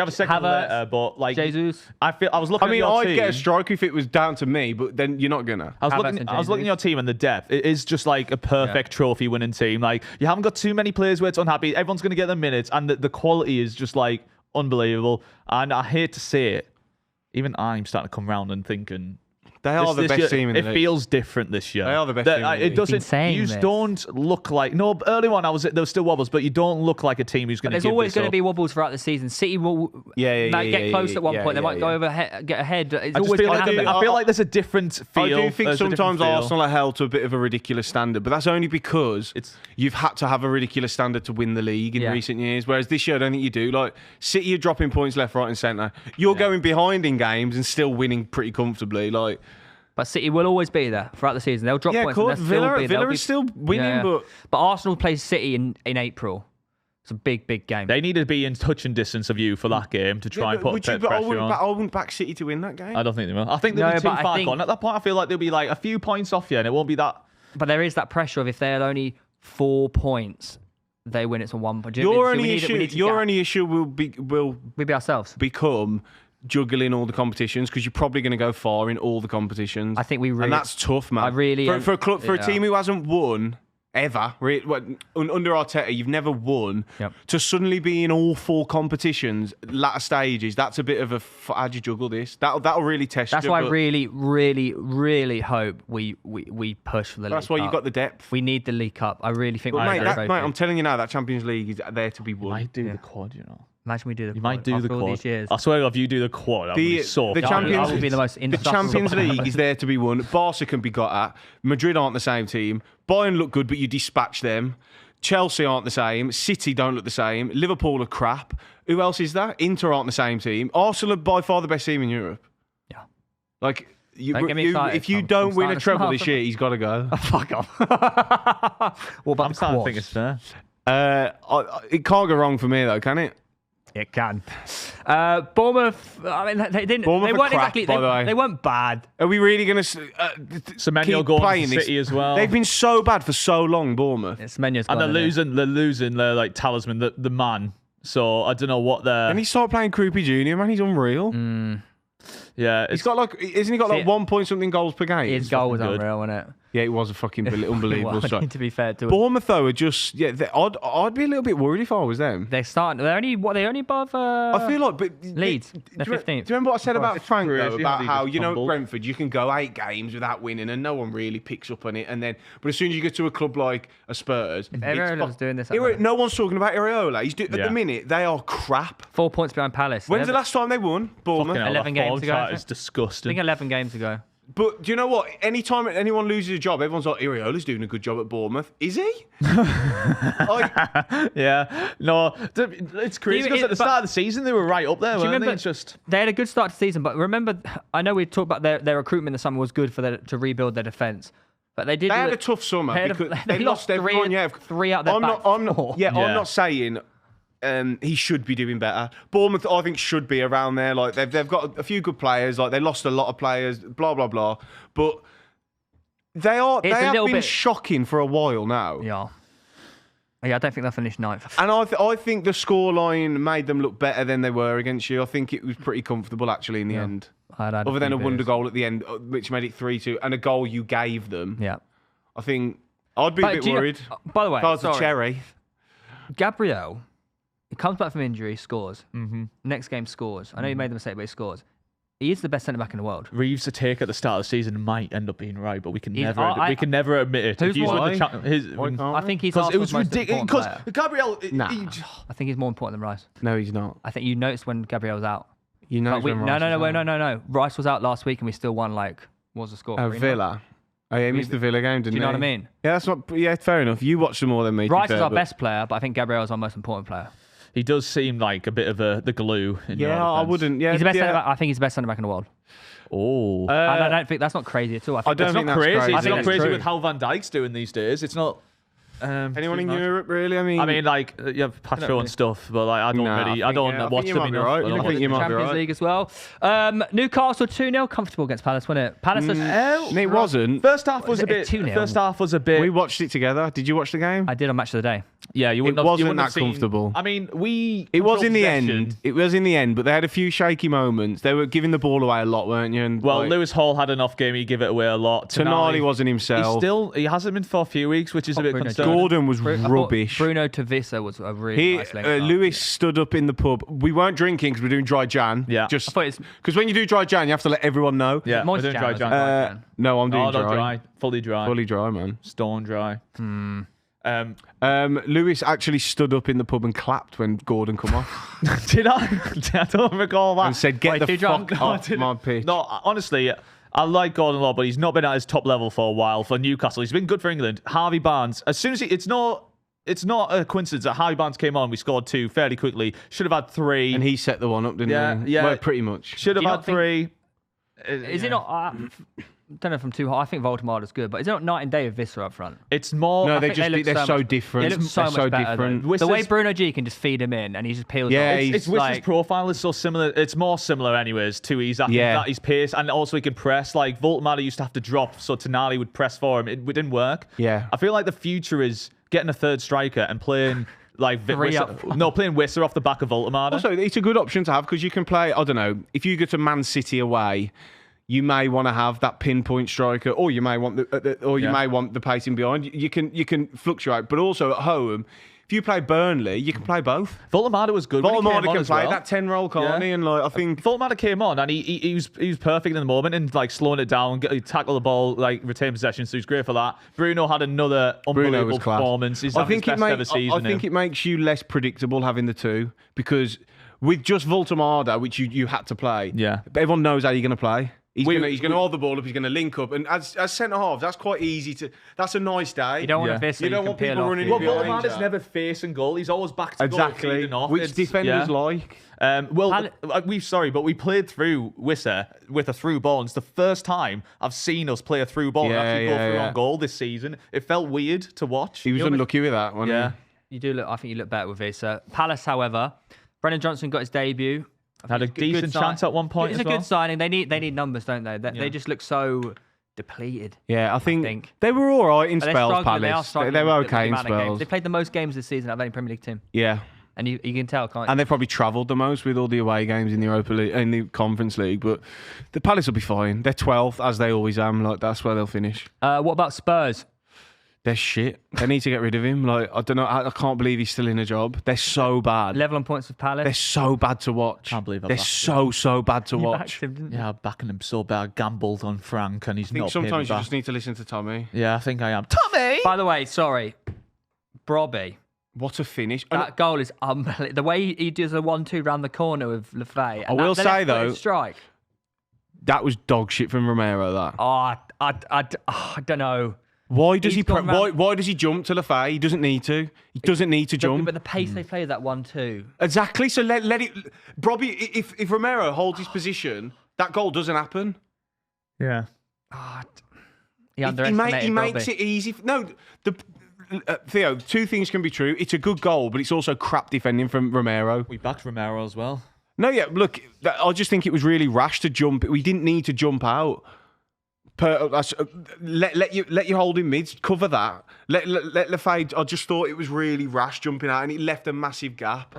have a second Havertz, letter, but like Jesus. I was looking. I mean, at your I'd team. get a striker if it was down to me, but then you're not gonna. I was looking at your team and the depth. It is just like a perfect Yeah. trophy winning team. Like you haven't got too many players where it's unhappy. Everyone's going to get their minutes, and the quality is just like unbelievable. And I hate to say it, even I'm starting to come round and thinking. They are the best team in the league. It feels different this year. They are the best team in the league. It doesn't. Been saying You this. don't look like. No, early on there was still wobbles, but you don't look like a team who's going to. There's always going to be wobbles throughout the season. City will get close at one point. They might go get ahead. It's always going to happen. I feel like there's a different feel. I do think There's a different sometimes feel. Arsenal are held to a bit of a ridiculous standard, but that's only because you've had to have a ridiculous standard to win the league in recent years. Whereas this year, I don't think you do. Like City are dropping points left, right, and centre. You're going behind in games and still winning pretty comfortably. Like. But City will always be there throughout the season. They'll drop points. Cool. And Villa is still winning, but Arsenal plays City in April. It's a big game. They need to be in touching distance of you for that game to try and put pressure on. I wouldn't back City to win that game. I don't think they will. I think they'll be too far gone. At that point, I feel like they'll be like a few points off you, and it won't be that. But there is that pressure of if they're only 4 points, they win it to 1 point. Your only issue will be ourselves. Become juggling all the competitions because you're probably going to go far in all the competitions. I think and that's tough, man. I really for a club, for a team who hasn't won ever, under Arteta, you've never won. Yep. To suddenly be in all 4 competitions, latter stages, that's a bit of a how do you juggle this? That'll really test you. That's why I really hope we push for the league. That's why you've got the depth. We need the League Cup. I really think. Mate, I'm telling you now, that Champions League is there to be won. Might do the quad, you know. Imagine we do the quad. You might do the all quad. these years. I swear, if you do the quad, I'll be so. The Champions will be the most the Champions League is there to be won. Barca can be got at. Madrid aren't the same team. Bayern look good, but you dispatch them. Chelsea aren't the same. City don't look the same. Liverpool are crap. Who else is that? Inter aren't the same team. Arsenal are by far the best team in Europe. Yeah. Like, if you I'm don't win a treble smart. this year, he's got to go. Oh, fuck off. What about I'm starting to think it's fair. It can't go wrong for me, though, can it? It can. Bournemouth. I mean, they didn't. Bournemouth they weren't crap, exactly. by the way. They weren't bad. Are we really going to Semenyo keep going playing to City this? as well. They've been so bad for so long, Bournemouth. It's Semenyo's and gone, they're losing their like talisman, the man. So I don't know what they're. And he started playing Krupi Jr., man. He's unreal. Yeah, He's got isn't he got like 1 point something goals per game? His goal was unreal, wasn't it? Yeah, it was a fucking unbelievable Well, strike. to be fair to them. Bournemouth though are just I'd be a little bit worried if I was them. They're only above I feel like Leeds. They're 15th. Do you remember what I said about Frank crazy though? About how how they just tumble. Brentford you can go 8 games without winning and no one really picks up on it, but as soon as you get to a club like a Spurs, Areola's doing this. no one's talking about Areola. At the minute they are crap. 4 points behind Palace. When's the last time they won? Bournemouth. 11 games ago, I It's think. I disgusting. think 11 games ago. But do you know what? Anytime anyone loses a job, everyone's like, Areola's doing a good job at Bournemouth. Is he? Yeah, no, it's crazy because at the start of the season they were right up there. Weren't they? It's just they had a good start to the season, but remember, I know we talked about their recruitment in the summer was good to rebuild their defence, but they had a tough summer because they lost everyone. Three out of their back four. I'm not saying he should be doing better. Bournemouth, I think, should be around there. Like they've got a few good players. Like they lost a lot of players. Blah blah blah. But they have been shocking for a while now. Yeah. Yeah, I don't think they'll finish 9th. And I think the scoreline made them look better than they were against you. I think it was pretty comfortable actually in the end. Other than a wonder goal at the end, which made it 3-2, and a goal you gave them. Yeah. I think I'd be a bit worried. By the way, Cherry. Gabriel, he comes back from injury, scores. Mm-hmm. Next game scores. I know he made the mistake, but he scores. He is the best centre back in the world. Reeves' take at the start of the season might end up being right, but we can He's- never admit it. Who's If he's more- with the Why can't I think he's because it was Arsenal's most ridiculous. important Because player. Gabriel, Nah. I think he's more important than Rice. No, he's not. I think you noticed when Gabriel was out. You know, But no. Rice was out last week and we still won, what was the score? 3-0? Villa. Oh, yeah, he missed the Villa game, didn't he? Do you know what I mean? Yeah, that's not. Yeah, fair enough. You watched them more than me. to be Rice is fair, our but- best player, but I think Gabriel is our most important player. he does seem like a bit of the glue. In your Yeah, I defense. wouldn't. Yeah, He's the best yeah. centre back. I think he's the best centre back in the world. Oh, And I don't think that's not crazy at all. I think don't it's think not that's crazy. crazy. It's I think not that's crazy true. with how Van Dijk's doing these days. It's not. Anyone too in much. Europe, really? I mean, Yeah, Patro and stuff, but I don't Nah, really. I I don't think watch you them might be enough. right. but You I think don't- you might be Champions right. League as well. Newcastle 2-0 comfortable against Palace, wasn't it? Palace. No, it wasn't. First half was Was a it bit. 2-0? First half was a bit. We watched it together. Did you watch the game? I did on Match of the Day. Yeah, you wouldn't. It have, you wasn't wouldn't have that seen- comfortable. I mean, we. It was in the possession. end. It was in the end, but they had a few shaky moments. They were giving the ball away a lot, weren't you? And Well, Lewis Hall had an off game. He gave it away a lot. Tonali wasn't himself. He hasn't been for a few weeks, which is a bit Bruno concerning. Gordon was I thought rubbish. Bruno Tavisa was a really nice link. Lewis stood up in the pub. We weren't drinking because we're doing dry Jan. Yeah. I Just thought it's because when you do dry Jan, you have to let everyone know. Yeah, Moist we're doing Jan dry as Jan. well. No, I'm doing Oh, not dry. dry, fully dry, Fully dry, man. stone dry. Lewis actually stood up in the pub and clapped when Gordon come off Did I? I don't recall that. and said, "Get Wait, the too fuck drunk? off my pitch." No, honestly, I like Gordon a lot, but he's not been at his top level for a while for Newcastle. He's been good for England. Harvey Barnes, as soon as it's not a coincidence that Harvey Barnes came on. We scored 2 fairly quickly. Should have had 3. And he set the one up, didn't he? Yeah. Well, pretty much. Should have Do you had not think- 3. Is it not? I don't know if I'm too hot. I think Voldemort good, but is it not night and day with Visser up front? It's more. No, I they think just look they're so much- different. They look so They're much better. different. Though. The way Whistler's- Bruno G can just feed him in and he just peels Yeah, off. he's- It's Wiss's like, profile is so similar. It's more similar, anyways, to his. I think Yeah. that his pace, and also he can press. Like Voltemada used to have to drop, so Tonali would press for him. It didn't work. Yeah. I feel like the future is getting a third striker and playing like Three up. playing Wisser off the back of Voltemada. Also, it's a good option to have because you can play. I don't know if you go to Man City away. You may want to have that pinpoint striker, or you may want the pacing behind. You can fluctuate, but also at home, if you play Burnley, you can play both. Voltemada was good. when he came Voltemada on can as play well. that 10-roll, can't he? And like I think Voltemada came on and he was perfect in the moment and like slowing it down, tackle the ball, like retain possession. So he's great for that. Bruno had another Bruno unbelievable was class. performance. He's I having think his it best ever makes. season. I think it makes you less predictable having the two because with just Voltemada, which you had to play, Yeah. everyone knows how you're going to play. He's We- going to hold the ball up. He's going to link up, and as centre halves, that's quite easy to. That's a nice day. You don't want Yeah. a Visser. You don't can want peel people off running you. Well, behind Voltemada's you. never facing goal. He's always back to goal, Exactly, feeding off. which It's- defenders yeah. like. We played through Wisser with a through ball. And it's the first time I've seen us play a through ball and Yeah, actually go yeah, through yeah. on goal this season. It felt weird to watch. He was unlucky with that one. Yeah. You do look. I think you look better with Visser. Palace, however, Brennan Johnson got his debut. I Had a think it's decent sign- chance at one point It's as a well. good signing. They need numbers, don't they? They just look so depleted. Yeah, I think, think. they were all right in But they're spells. struggling. They are Palace, struggling they were with the okay in amount of games. spells. They played the most games this season out of any Premier League team, Yeah, and you can tell, can't you? and they probably travelled the most with all the away games in the Europa League, in the Conference League. But the Palace will be fine. They're 12th as they always am. Like that's where they'll finish. What about Spurs? They're shit. They need to get rid of him. Like I don't know. I can't believe he's still in a job. They're so bad. Level on points with Palace. They're so bad to watch. Can't believe I they're backed so bad to You watch. backed him, didn't you? Yeah, I'm backing him so bad. Gambled on Frank and he's I think not sometimes paid me you back. just need to listen to Tommy. Yeah, I think I am. Tommy! By the way, sorry, Brobby. What a finish! That goal is unbelievable. The way he does a 1-2 round the corner with Lefay. I will say, though- strike. That was dog shit from Romero. That. I don't know. Why does He's gone round- why does he jump to Lefay? He doesn't need to. He doesn't need to jump. But the pace they play that 1-2. Exactly. So let it. Bobby, if Romero holds his position, that goal doesn't happen. Yeah. He underestimated He makes Brobby. it easy. No, Theo. Two things can be true. It's a good goal, but it's also crap defending from Romero. We backed Romero as well. No, yeah. Look, I just think it was really rash to jump. We didn't need to jump out. Let you hold him mid, cover that. Let Lefay. I just thought it was really rash jumping out, and it left a massive gap.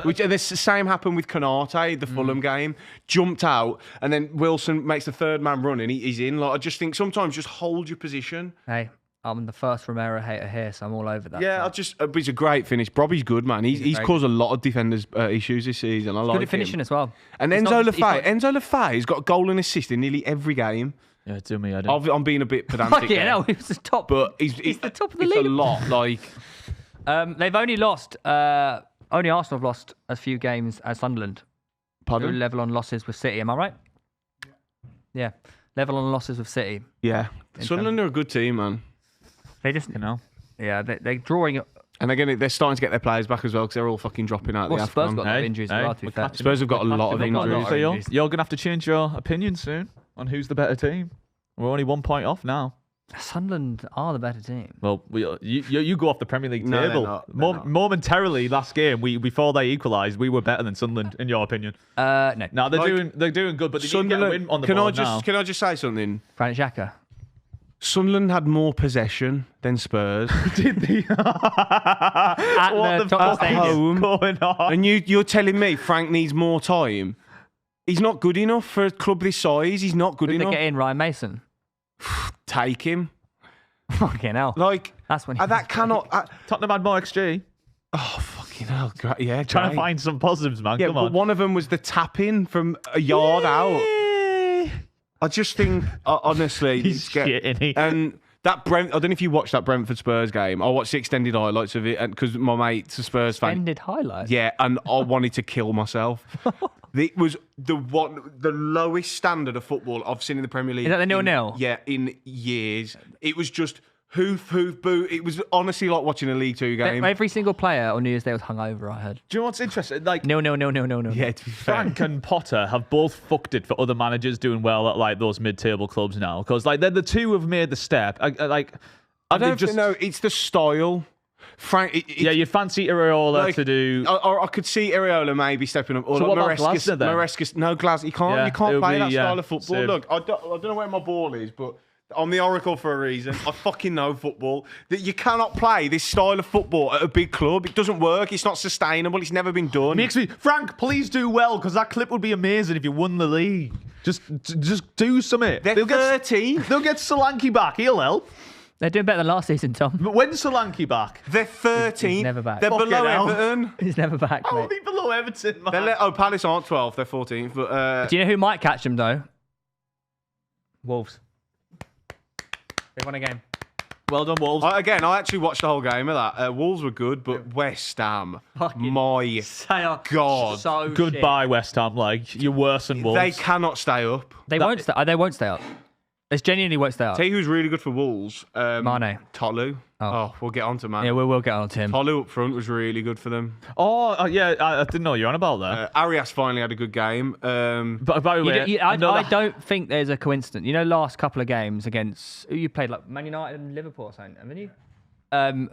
Which the same happened with Konate, the Fulham game. Jumped out, and then Wilson makes the third man run, and he's in. Like I just think sometimes just hold your position. Hey, I'm the first Romero hater here, so I'm all over that. Yeah, it's a great finish. Bobby's good, man. He's caused a lot of defenders issues this season. I like good at finishing him. as well. And Enzo Lafay has got a goal and assist in nearly every game. Yeah, do me. I don't. I'm being a bit pedantic. Yeah, no, he was the top. But he's the top of the it's league. a lot. Like They've only lost. Only Arsenal have lost as few games as Sunderland. pardon? They're level on losses with City. Am I right? Yeah, level on losses with City. Yeah, Sunderland are a good team, man. They just, yeah, they're drawing. And again, they're starting to get their players back as well because they're all fucking dropping out. Well, the Spurs AFCON. got a lot of injuries as well. To be fair, Spurs have got a lot of injuries. Theo, you're going to have to change your opinion soon on who's the better team. We're only 1 point off now. Sunderland are the better team. Well, you go off the Premier League No, they're table. not. They're not. Momentarily, last game, before they equalised, we were better than Sunderland, in your opinion. No. No, they're doing good, but they need to get a win on the board now. Can I just say something? Granit Xhaka. Sunderland had more possession than Spurs. Did they? At What the the top fuck is stadium. going on? And you're telling me Frank needs more time? He's not good enough for a club this size. He's not good Did they enough. get in Ryan Mason? Take him. Fucking hell. Like That's when that cannot. Tottenham had more XG. Oh fucking hell! Yeah, Trying to great. find some positives, man. Yeah, Come but on. one of them was the tap-in from a yard out. I just think, honestly, He's it's get- shit, isn't he? And that I don't know if you watched that Brentford Spurs game. I watched the extended highlights of it, and because my mate's a Spurs fan. ended highlights. Yeah, and I wanted to kill myself. It was the lowest standard of football I've seen in the Premier League. Is that the 0-0? Yeah, in years. It was just hoof, boo. It was honestly like watching a League Two game. Every single player on New Year's Day was hungover, I heard. Do you know what's interesting? Like, No. Yeah, to be fair. Frank and Potter have both fucked it for other managers doing well at like those mid-table clubs now, because like they're the two who've made the step. I don't know. It's the style. Frank. Yeah, you'd fancy Areola to do. I could see Areola maybe stepping up. Or So like what about Glasner then? No, Glasner. You can't. Yeah, You can't it'll play be, that style of football. same. Look, I don't know where my ball is, but I'm the oracle for a reason. I fucking know football. That you cannot play this style of football at a big club. It doesn't work. It's not sustainable. It's never been done. Makes me Frank. Please do well, because that clip would be amazing if you won the league. Just do something. They're They'll get 13. They'll get Solanke back. He'll help. They're doing better than last season, Tom. But when's Solanke back? They're 13. He's never back. They're Fucking below hell. Everton. He's never back, How are mate. they below Everton, man? Palace aren't 12th. They're 14th. But Do you know who might catch them, though? Wolves. They won a game. Well done, Wolves. I actually watched the whole game of that. Wolves were good, but West Ham, my God. So Goodbye, shit. West Ham. Like, you're worse than Wolves. They cannot stay up. They won't stay up. They genuinely won't stay up. Tell you who's really good for Wolves? Mane. Tolu. Oh, we'll get on to man. Yeah, we'll get on to him. Tolu up front was really good for them. Yeah, I didn't know you're on about that. Arias finally had a good game. But by the way, I don't think there's a coincidence. You know, last couple of games against who you played, like Man United and Liverpool or something, haven't you?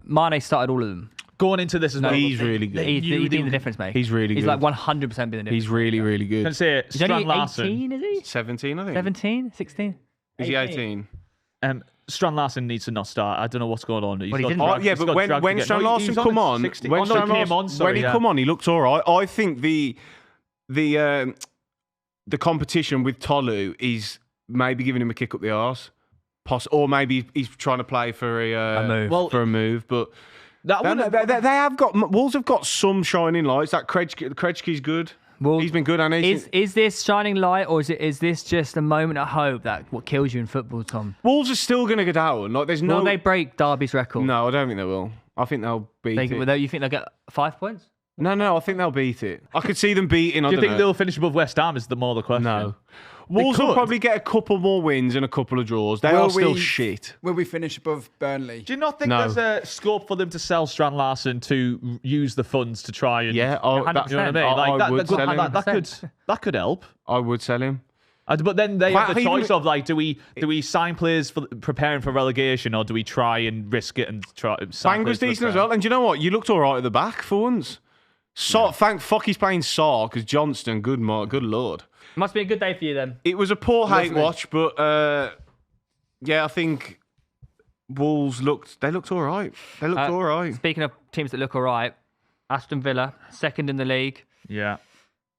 Mane started all of them. going into this as well. He's really good. He's been the difference, mate. He's really He's good. like 100% been the difference. He's really, really good. Can I say He's only Strand Larsen? 18, is he? 17, I think. 17? 16? Is he 18? Strand Larsen needs to not start. I don't know what's going on. Well, he didn't. Oh, yeah, but when Strand Larsen come on, when he come on, he looks all right. I think the competition with Tolu is maybe giving him a kick up the arse, or maybe he's trying to play for a move. Well, for a move. But that they have got Wolves have got some shining lights. That Krejci's good. Well, he's been good, and is this shining light, or is this just a moment of hope that what kills you in football, Tom? Wolves are still going to go down. Like, there's no. Will they break Derby's record? No, I don't think they will. I think they'll beat it. You think they'll get 5 points? No, I think they'll beat it. I could see them beating. Do you think they'll finish above West Ham? Is the more the question? No. Wolves will probably get a couple more wins and a couple of draws. They are still shit. Will we finish above Burnley? Do you not think No. there's a scope for them to sell Strand Larsen to use the funds to try and? Yeah, you know what I mean. I would sell him. That could help. I would sell him. But then they have the Even- choice of like, do we sign players for preparing for relegation, or do we try and risk it and try? Bang was decent as well. And do you know what? You looked all right at the back for once. Thank fuck he's playing Saar because Johnston, good lord. Must be a good day for you then. It was a poor hate Lovely. watch, but yeah, I think Wolves looked all right. They looked all right. Speaking of teams that look all right, Aston Villa, second in the league. Yeah.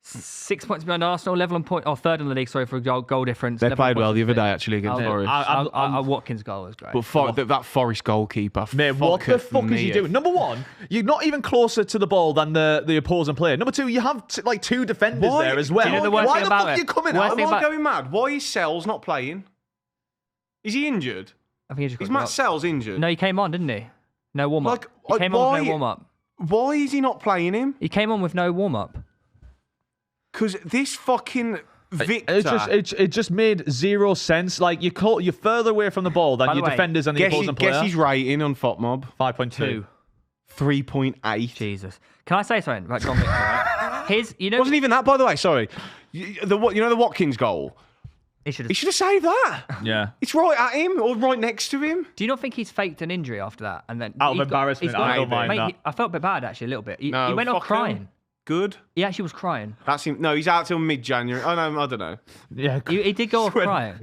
6 points behind Arsenal, level on point. Oh, third in the league. Sorry for goal difference. They 11 played well points the other in day actually against Forest. Watkins' goal was great. But that Forest goalkeeper, Mate, what the fuck is he doing? Number one, you're not even closer to the ball than the opposing player. Number two, you have like two defenders there as well. Do you know the worst Why thing the about fuck are it? you coming Worst out? thing Am I about- going mad? Why is Sells not playing? Is he injured? I think he just Is got Matt dropped. Sells injured? No, he came on, didn't he? No warm up. He came on why- with no warm up. Why is he not playing him? He came on with no warm up. Because this fucking Victor... It just made zero sense. Like you're further away from the ball than By the your way, defenders and the opposing player. Guess his rating on FOTMob. 5.2. 3.8. Jesus. Can I say something about John Victor? Right? Wasn't even that, by the way. Sorry. You know the Watkins goal? He should He should have saved that. Yeah. It's right at him or right next to him. Do you not think he's faked an injury after that? And then Out of he's got- embarrassment, he's got- I don't mind Mate, that. I felt a bit bad actually, a little bit. He No, went off fuck him. crying. Good. He actually was crying. That's him. No, he's out till mid-January. Oh, no, I don't know. Yeah. He did go off crying.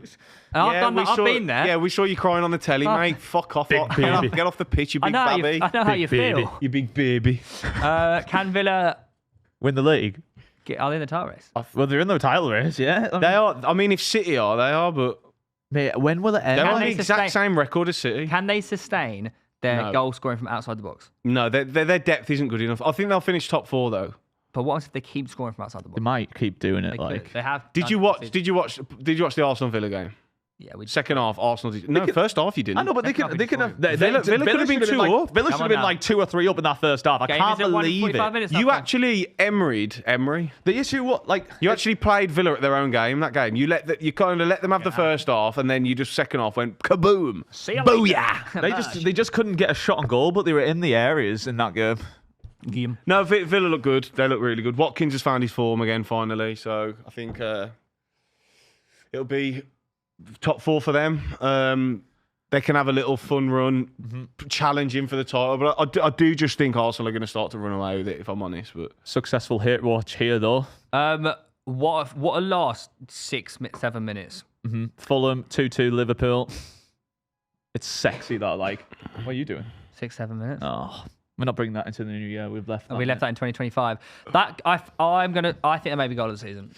And I've done that. I've been there. Yeah, we saw you crying on the telly, Fuck. mate. Fuck off. Big baby. Get off the pitch, you I big know, baby. I know how you baby. feel. You big baby. Can Villa Win the league. are they in the title race? Well, they're in the title race, yeah. They are. I mean, if City are, they are, but Mate, when will it end? they're Can on the they exact sustain- same record as City. Can they sustain their No. goal scoring from outside the box? No, their depth isn't good enough. I think they'll finish top 4 though. But what if they keep scoring from outside the They box? might keep doing it. They Like could. They have. Did done you it watch? this Did you watch the Arsenal Villa game? Yeah, we Second half, Arsenal. No, first half you didn't. I know, but they Second half could is have. fine. Villa could have been should 2 like, up. Villa Come should on have been now. like 2 or 3 up in that first half. I Game can't is at 1 in believe 45 it. minutes. You now. actually Emery. The issue, what like You actually played Villa at their own game. That game, you kind of let them have the first half, and then you just second half went kaboom, See you later. booyah. they just couldn't get a shot on goal, but they were in the areas in that game. No, Villa look good. They look really good. Watkins has found his form again finally, so I think it'll be top 4 for them. They can have a little fun run, challenging for the title. But I do just think Arsenal are going to start to run away with it, if I'm honest. But Successful hit watch here though. What a last 7 minutes. Fulham 2-2 Liverpool. It's sexy that like. What are you doing? 6-7 minutes. Oh, we're not bringing that into the new year. We've left. And we left that in 2025. That I think that may be goal of the season.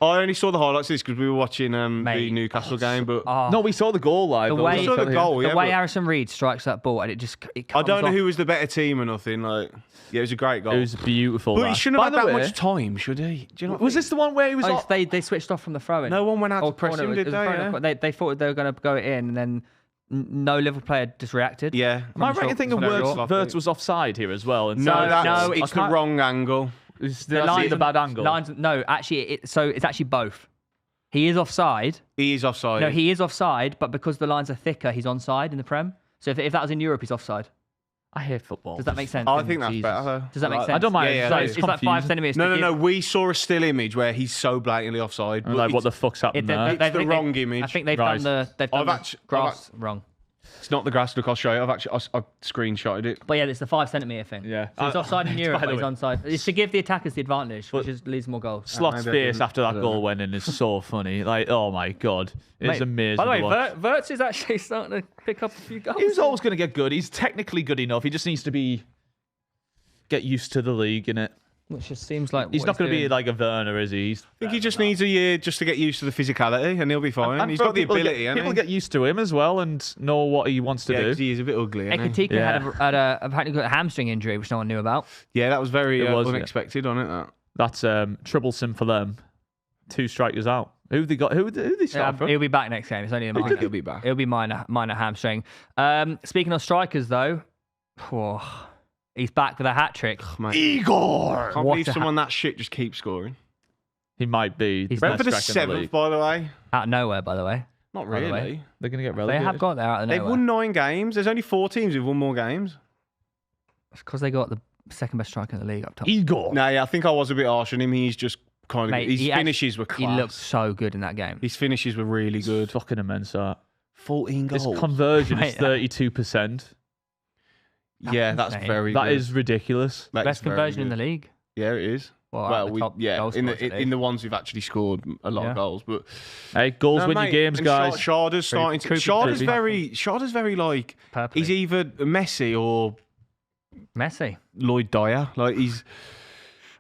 I only saw the highlights of this because we were watching the Mate. Newcastle game. But No, we saw the goal live. The though. way- We saw the goal, The yeah, way but Harrison Reed strikes that ball and it I comes don't know off. who was the better team or nothing. Like, yeah, it was a great goal. It was beautiful. But that. he shouldn't By have the had that way, much time, should he? Do you know? Was this the one where he was? Oh, off- they switched off from the throw in. No one went out to press him, did they? Yeah. They thought they were going to go it in, and then no Liverpool player just reacted. Yeah. Am I right in thinking Very Wirtz short. was offside here as well? And No, No, it's the I can't- wrong angle. Did I see the bad angle? No, actually, so it's actually both. He is offside. He is offside. No, he is offside, but because the lines are thicker, he's onside in the Prem. So if that was in Europe, he's offside. I hate football. Does that make sense? Oh, I think that's Jesus. better. Though. Does that make sense? I don't mind. Yeah, So yeah, it's it's like 5 confusing. centimeters. No. We saw a still image where he's so blatantly offside. I'm But like, what the fuck's happened there? It's the wrong image. I think they've Right. done the I've the actu- grass wrong. It's not the grass. Look, I'll show you. I screenshotted it. But yeah, it's the 5 centimeter thing. Yeah. So it's offside in Europe, By but the he's way. onside. It's to give the attackers the advantage, which leads more goals. Slot's maybe I face didn't- after that goal went in is so funny. Like, oh my god, it's Mate, amazing. By the way, to watch. Wirtz is actually starting to pick up a few goals. He was always going to get good. He's technically good enough. He just needs to get used to the league, innit? Which just seems like He's what not going to be doing. like a Werner, is he? I think he just needs a year just to get used to the physicality, and he'll be fine. And He's for got the people ability, Get, hasn't people he? get used to him as well and know what he wants to Yeah, do. 'cause he is a bit ugly, isn't he? Ekatika Yeah. had apparently got a hamstring injury, which no one knew about. Yeah, that was very It was, yeah. unexpected, on it. That. That's troublesome for them. 2 strikers out. Who they got? Who they start from? He'll be back next game. It's only a I minor. think he'll be back. It'll be minor hamstring. Speaking of strikers, though, he's back with a hat trick. Mate. Igor. Can't What believe a someone that shit just keeps scoring. He might be. He's the Brentford best are striker in the 7th, league. by the way. Out of nowhere, by the way. Not By the way. really. They're going to get They relegated. have got there out of They've nowhere. won 9 games. There's only 4 teams who've won more games. Because they got the second best striker in the league up top. Igor. No, yeah, I think I was a bit harsh on him. He's just kind of. Mate, His he finishes were He class. looked so good in that game. His finishes were really good. Fucking immense. That. 14 His goals. conversion is Mate, 32%. Yeah, that's insane. very That good. is ridiculous. That Best is very conversion in good. the league. Yeah, it is. Well, Well, the top yeah, goal in scorers at the in the ones who've actually scored a lot Yeah. of goals, but Hey, goals No, win mate, your games, and guys. Sharda's starting to. Creepy. Sharda's very like Purpley. he's either Messi or Messi. Lloyd Dyer. Like he's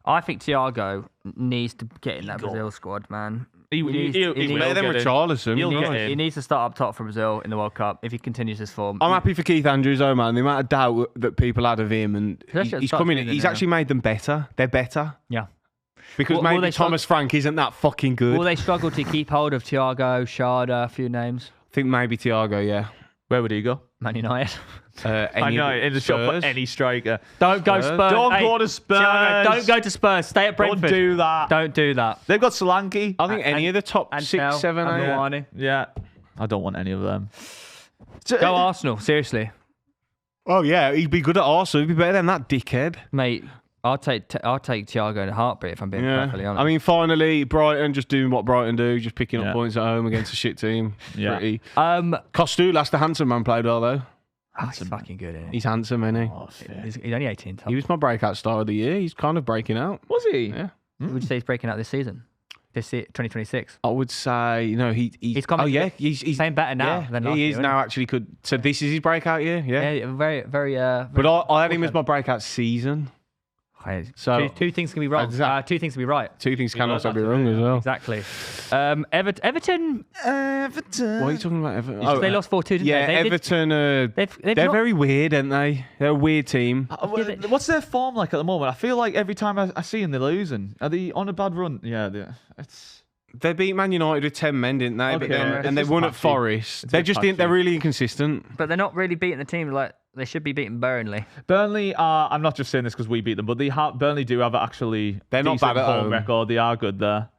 I think Thiago needs to get in that Brazil squad, man. He's better than Richarlison. He needs to start up top for Brazil in the World Cup if he continues this form. I'm happy for Keith Andrews, though, man. The amount of doubt that people had of him, and he's coming in. He's actually made them better. They're better. Yeah. Because maybe Thomas Frank isn't that fucking good. Will they struggle to keep hold of Thiago, Sharda, a few names? I think maybe Thiago, yeah. Where would he go? Man United. I know, in the shop for any striker. Don't go Spurs. Don't go to Spurs. Thiago, don't go to Spurs. Stay at Brentford. Don't do that. Don't do that. They've got Solanke. I think any of the top 6, 7, 8. Yeah. I don't want any of them. Go Arsenal, seriously. Oh, yeah, he'd be good at Arsenal. He'd be better than that dickhead. Mate, I'll take Thiago in a heartbeat if I'm being perfectly honest. I mean, finally, Brighton just doing what Brighton do, just picking up points at home against a shit team. Yeah. Pretty. Costu, last the handsome man, played well, though. He's fucking good, isn't he? He's handsome, isn't he? Oh, He's only 18. Tom. He was my breakout star of the year. He's kind of breaking out. Was he? Yeah. Would you say he's breaking out this season? 2026? I would say, he's coming. Oh, yeah. He's playing better now than last year. He is now actually good. So this is his breakout year? Yeah. Yeah, very, very. But I had him as my breakout season. So two things can be wrong. Two things can be right. Two things can also be wrong as well. Exactly. Everton. What are you talking about, Everton? They lost 4-2, didn't they? Everton. They're very weird, aren't they? They're a weird team. What's their form like at the moment? I feel like every time I see them, they're losing. Are they on a bad run? Yeah, They beat Man United with 10 men, didn't they? Okay. But then, and they just won at patchy. Forest. It's They're a bit just patchy. they're really inconsistent. But they're not really beating the team like they should be beating Burnley. Burnley are. I'm not just saying this because we beat them, but Burnley do have actually. They're not decent bad at home home. record. They are good there.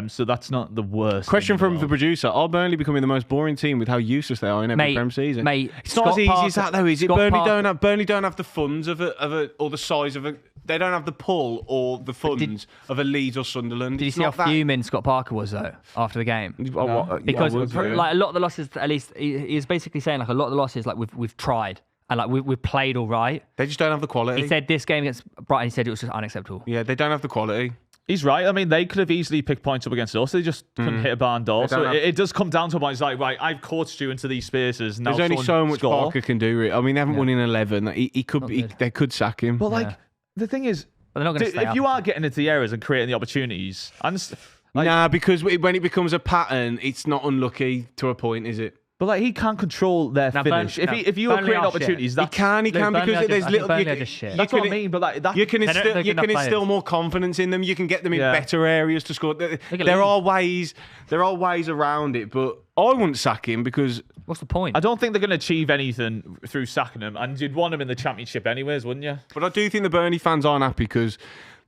So that's not the worst. Question thing in from the world. producer: are Burnley becoming the most boring team with how useless they are in every Prem season? Mate, it's not as easy as that though, is it? Burnley Parker. don't have the funds of a or the size of a. They don't have the pull or the funds of a Leeds or Sunderland. Did you see how fuming Scott Parker was though after the game? Because like a lot of the losses, at least he was basically saying like a lot of the losses, like we've tried and like we've played all right. They just don't have the quality. He said this game against Brighton, he said it was just unacceptable. Yeah, they don't have the quality. He's right. I mean, they could have easily picked points up against us. They just couldn't hit a barn door. So it does come down to a point. It's like, right, I've coached you into these spaces. Now there's only so much score. Parker can do. I mean, they haven't won in 11. He could. They could sack him. But like, the thing is, but they're not going to stay if you are getting into the areas and creating the opportunities, because when it becomes a pattern, it's not unlucky to a point, is it? But like, he can't control their finish. If you are creating opportunities, he can because there's little. That's what I mean. But like, you can instill more confidence in them. You can get them in better areas to score. There are ways around it, but I wouldn't sack him because. What's the point? I don't think they're going to achieve anything through sacking him, and you'd want him in the Championship anyways, wouldn't you? But I do think the Burnley fans aren't happy because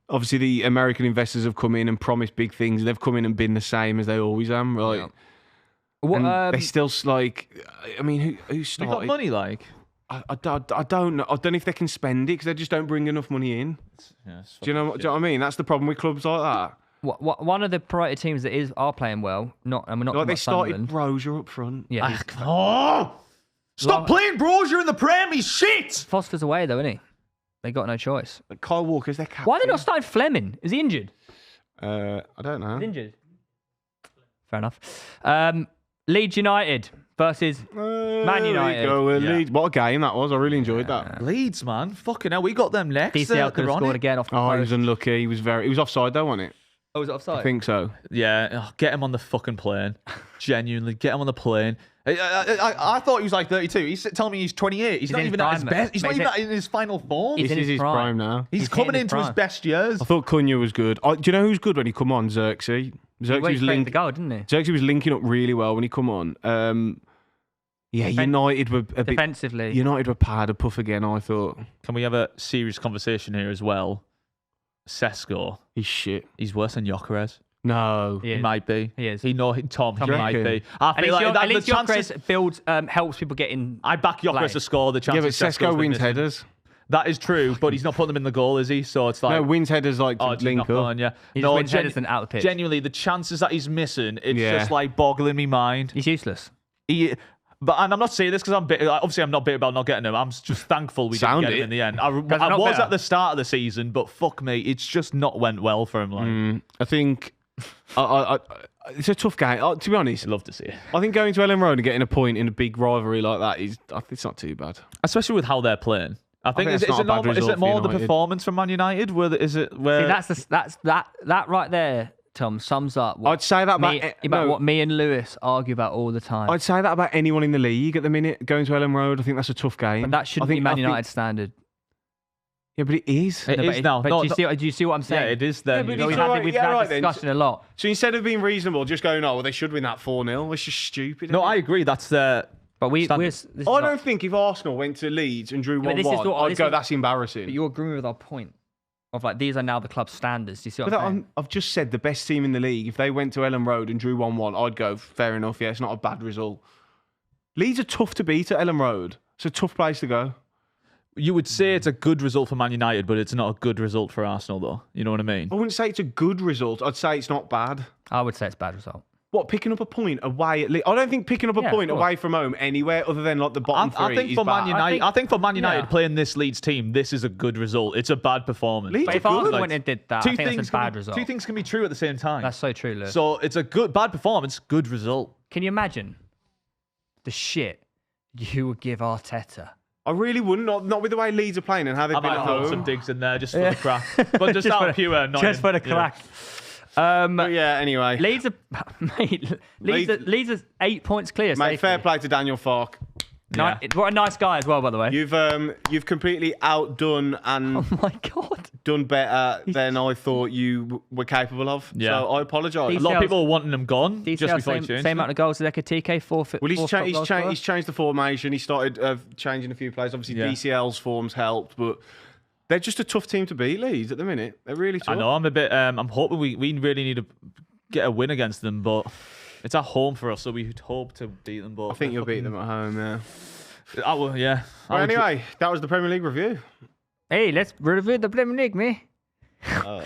obviously the American investors have come in and promised big things, and they've come in and been the same as they always have, right? Yeah. What, they still like. I mean, who started? They got money, like. I don't know. I don't know if they can spend it because they just don't bring enough money in. Yeah, do you know what I mean? That's the problem with clubs like that. One of the priority teams that are playing well, and we're not like they started Sunderland. Brozier up front. Yeah. Stop playing Brozier in the Prem. He's shit. Foster's away though, isn't he? They got no choice. Like Kyle Walker's their captain. Why are they not starting Fleming? Is he injured? I don't know. He's injured. Fair enough. Leeds United versus Man United. Leeds. What a game that was. I really enjoyed that. Leeds, man. Fucking hell. We got them next. DCL could have scored again off the post. He was unlucky. He was offside though, wasn't it? Oh, was it offside? I think so. Yeah. Get him on the fucking plane. Genuinely. Get him on the plane. I thought he was like 32. He's telling me he's 28. He's not even at his best. He's not even in his final form. This is his prime now. He's coming into his best years. I thought Cunha was good. Do you know who's good when he come on? Xerxes. Xerxes was linking the goal, didn't he? Xerxes was linking up really well when he come on. United were a bit defensively. United were pad a puff again. I thought. Can we have a serious conversation here as well? Sesko. He's shit. He's worse than Gyökeres. No, he might be. He is. He might be. I feel like at least Gyökeres builds helps people get in. I back Gyökeres to score. The chances. Yeah, but Sesko wins headers. That is true, but he's not putting them in the goal, is he? So it's like no wins headers like link up. Going, yeah. He just wins headers and out the pitch. Genuinely, the chances that he's missing, it's just like boggling me mind. He's useless. And I'm not saying this because I'm bitter. Obviously, I'm not bitter about not getting him. I'm just thankful we didn't get him in the end. I was at the start of the season, but fuck me, it's just not went well for him. Like I think, it's a tough game. To be honest, I'd love to see it. I think going to Ellen Road and getting a point in a big rivalry like that it's not too bad, especially with how they're playing. I think that's is not it a bad normal, is result it more for the United. performance from Man United? Is it where See, that right there, Tom, sums up what I'd say that about what me and Lewis argue about all the time. I'd say that about anyone in the league at the minute. Going to Ellen Road, I think that's a tough game. But that shouldn't I be Man I United standard. Yeah, but it is. It is now. But No, do you see what I'm saying? yeah, it is then. Yeah, but You know, it's We've all had, right, we've yeah, had right this then. discussion a lot. So instead of being reasonable, just going, oh, well, they should win that 4-0. It's just stupid. no, isn't I it? agree. That's But Standard. I I don't think if Arsenal went to Leeds and drew 1-1, this is what- I'd this go, is- that's embarrassing. But you're agreeing with our point of like these are now the club standards. Do you see what But I'm saying? I've just said the best team in the league. If they went to Ellen Road and drew 1-1, I'd go, fair enough. Yeah, it's not a bad result. Leeds are tough to beat at Ellen Road. It's a tough place to go. you would say it's a good result for Man United, but it's not a good result for Arsenal, though. You know what I mean? I wouldn't say it's a good result. I'd say it's not bad. I would say it's a bad result. What, picking up a point away at Leeds? I don't think picking up a Yeah, point of course. away from home anywhere other than like the bottom three I think is for bad. Man United, I think for Man United yeah. playing this Leeds team, this is a good result. It's a bad performance. Leeds But are if good. Arsenal went and did that, I think that's a can bad be, result. two things can be true at the same time. That's so true, Lewis. So it's a bad performance, good result. Can you imagine the shit you would give Arteta? I really wouldn't. Not with the way Leeds are playing and how they've I been might at throw some home. digs in there just for the crack, but just out of pure annoyance. Just for the crack. But yeah, anyway. Leeds are, mate, Leeds are 8 points clear. Mate, safely. fair play to Daniel Farke. Yeah. What a nice guy as well, by the way. You've completely outdone and Oh my God. done better than I thought you were capable of. Yeah. So I apologise. A lot of people are wanting him gone DCL, just before he same changed. amount of goals as TK, four. Well, he's changed the formation. He started changing a few players. Obviously, Yeah. DCL's forms helped, but they're just a tough team to beat, Leeds, at the minute. They're really tough. I know. I'm a bit. I'm hoping we really need to get a win against them, but it's at home for us, so we hope to beat them. But I think you'll beat them at home, yeah. I will, yeah. Well, anyway, that was the Premier League review. Hey, let's review the Premier League, mate. Oh,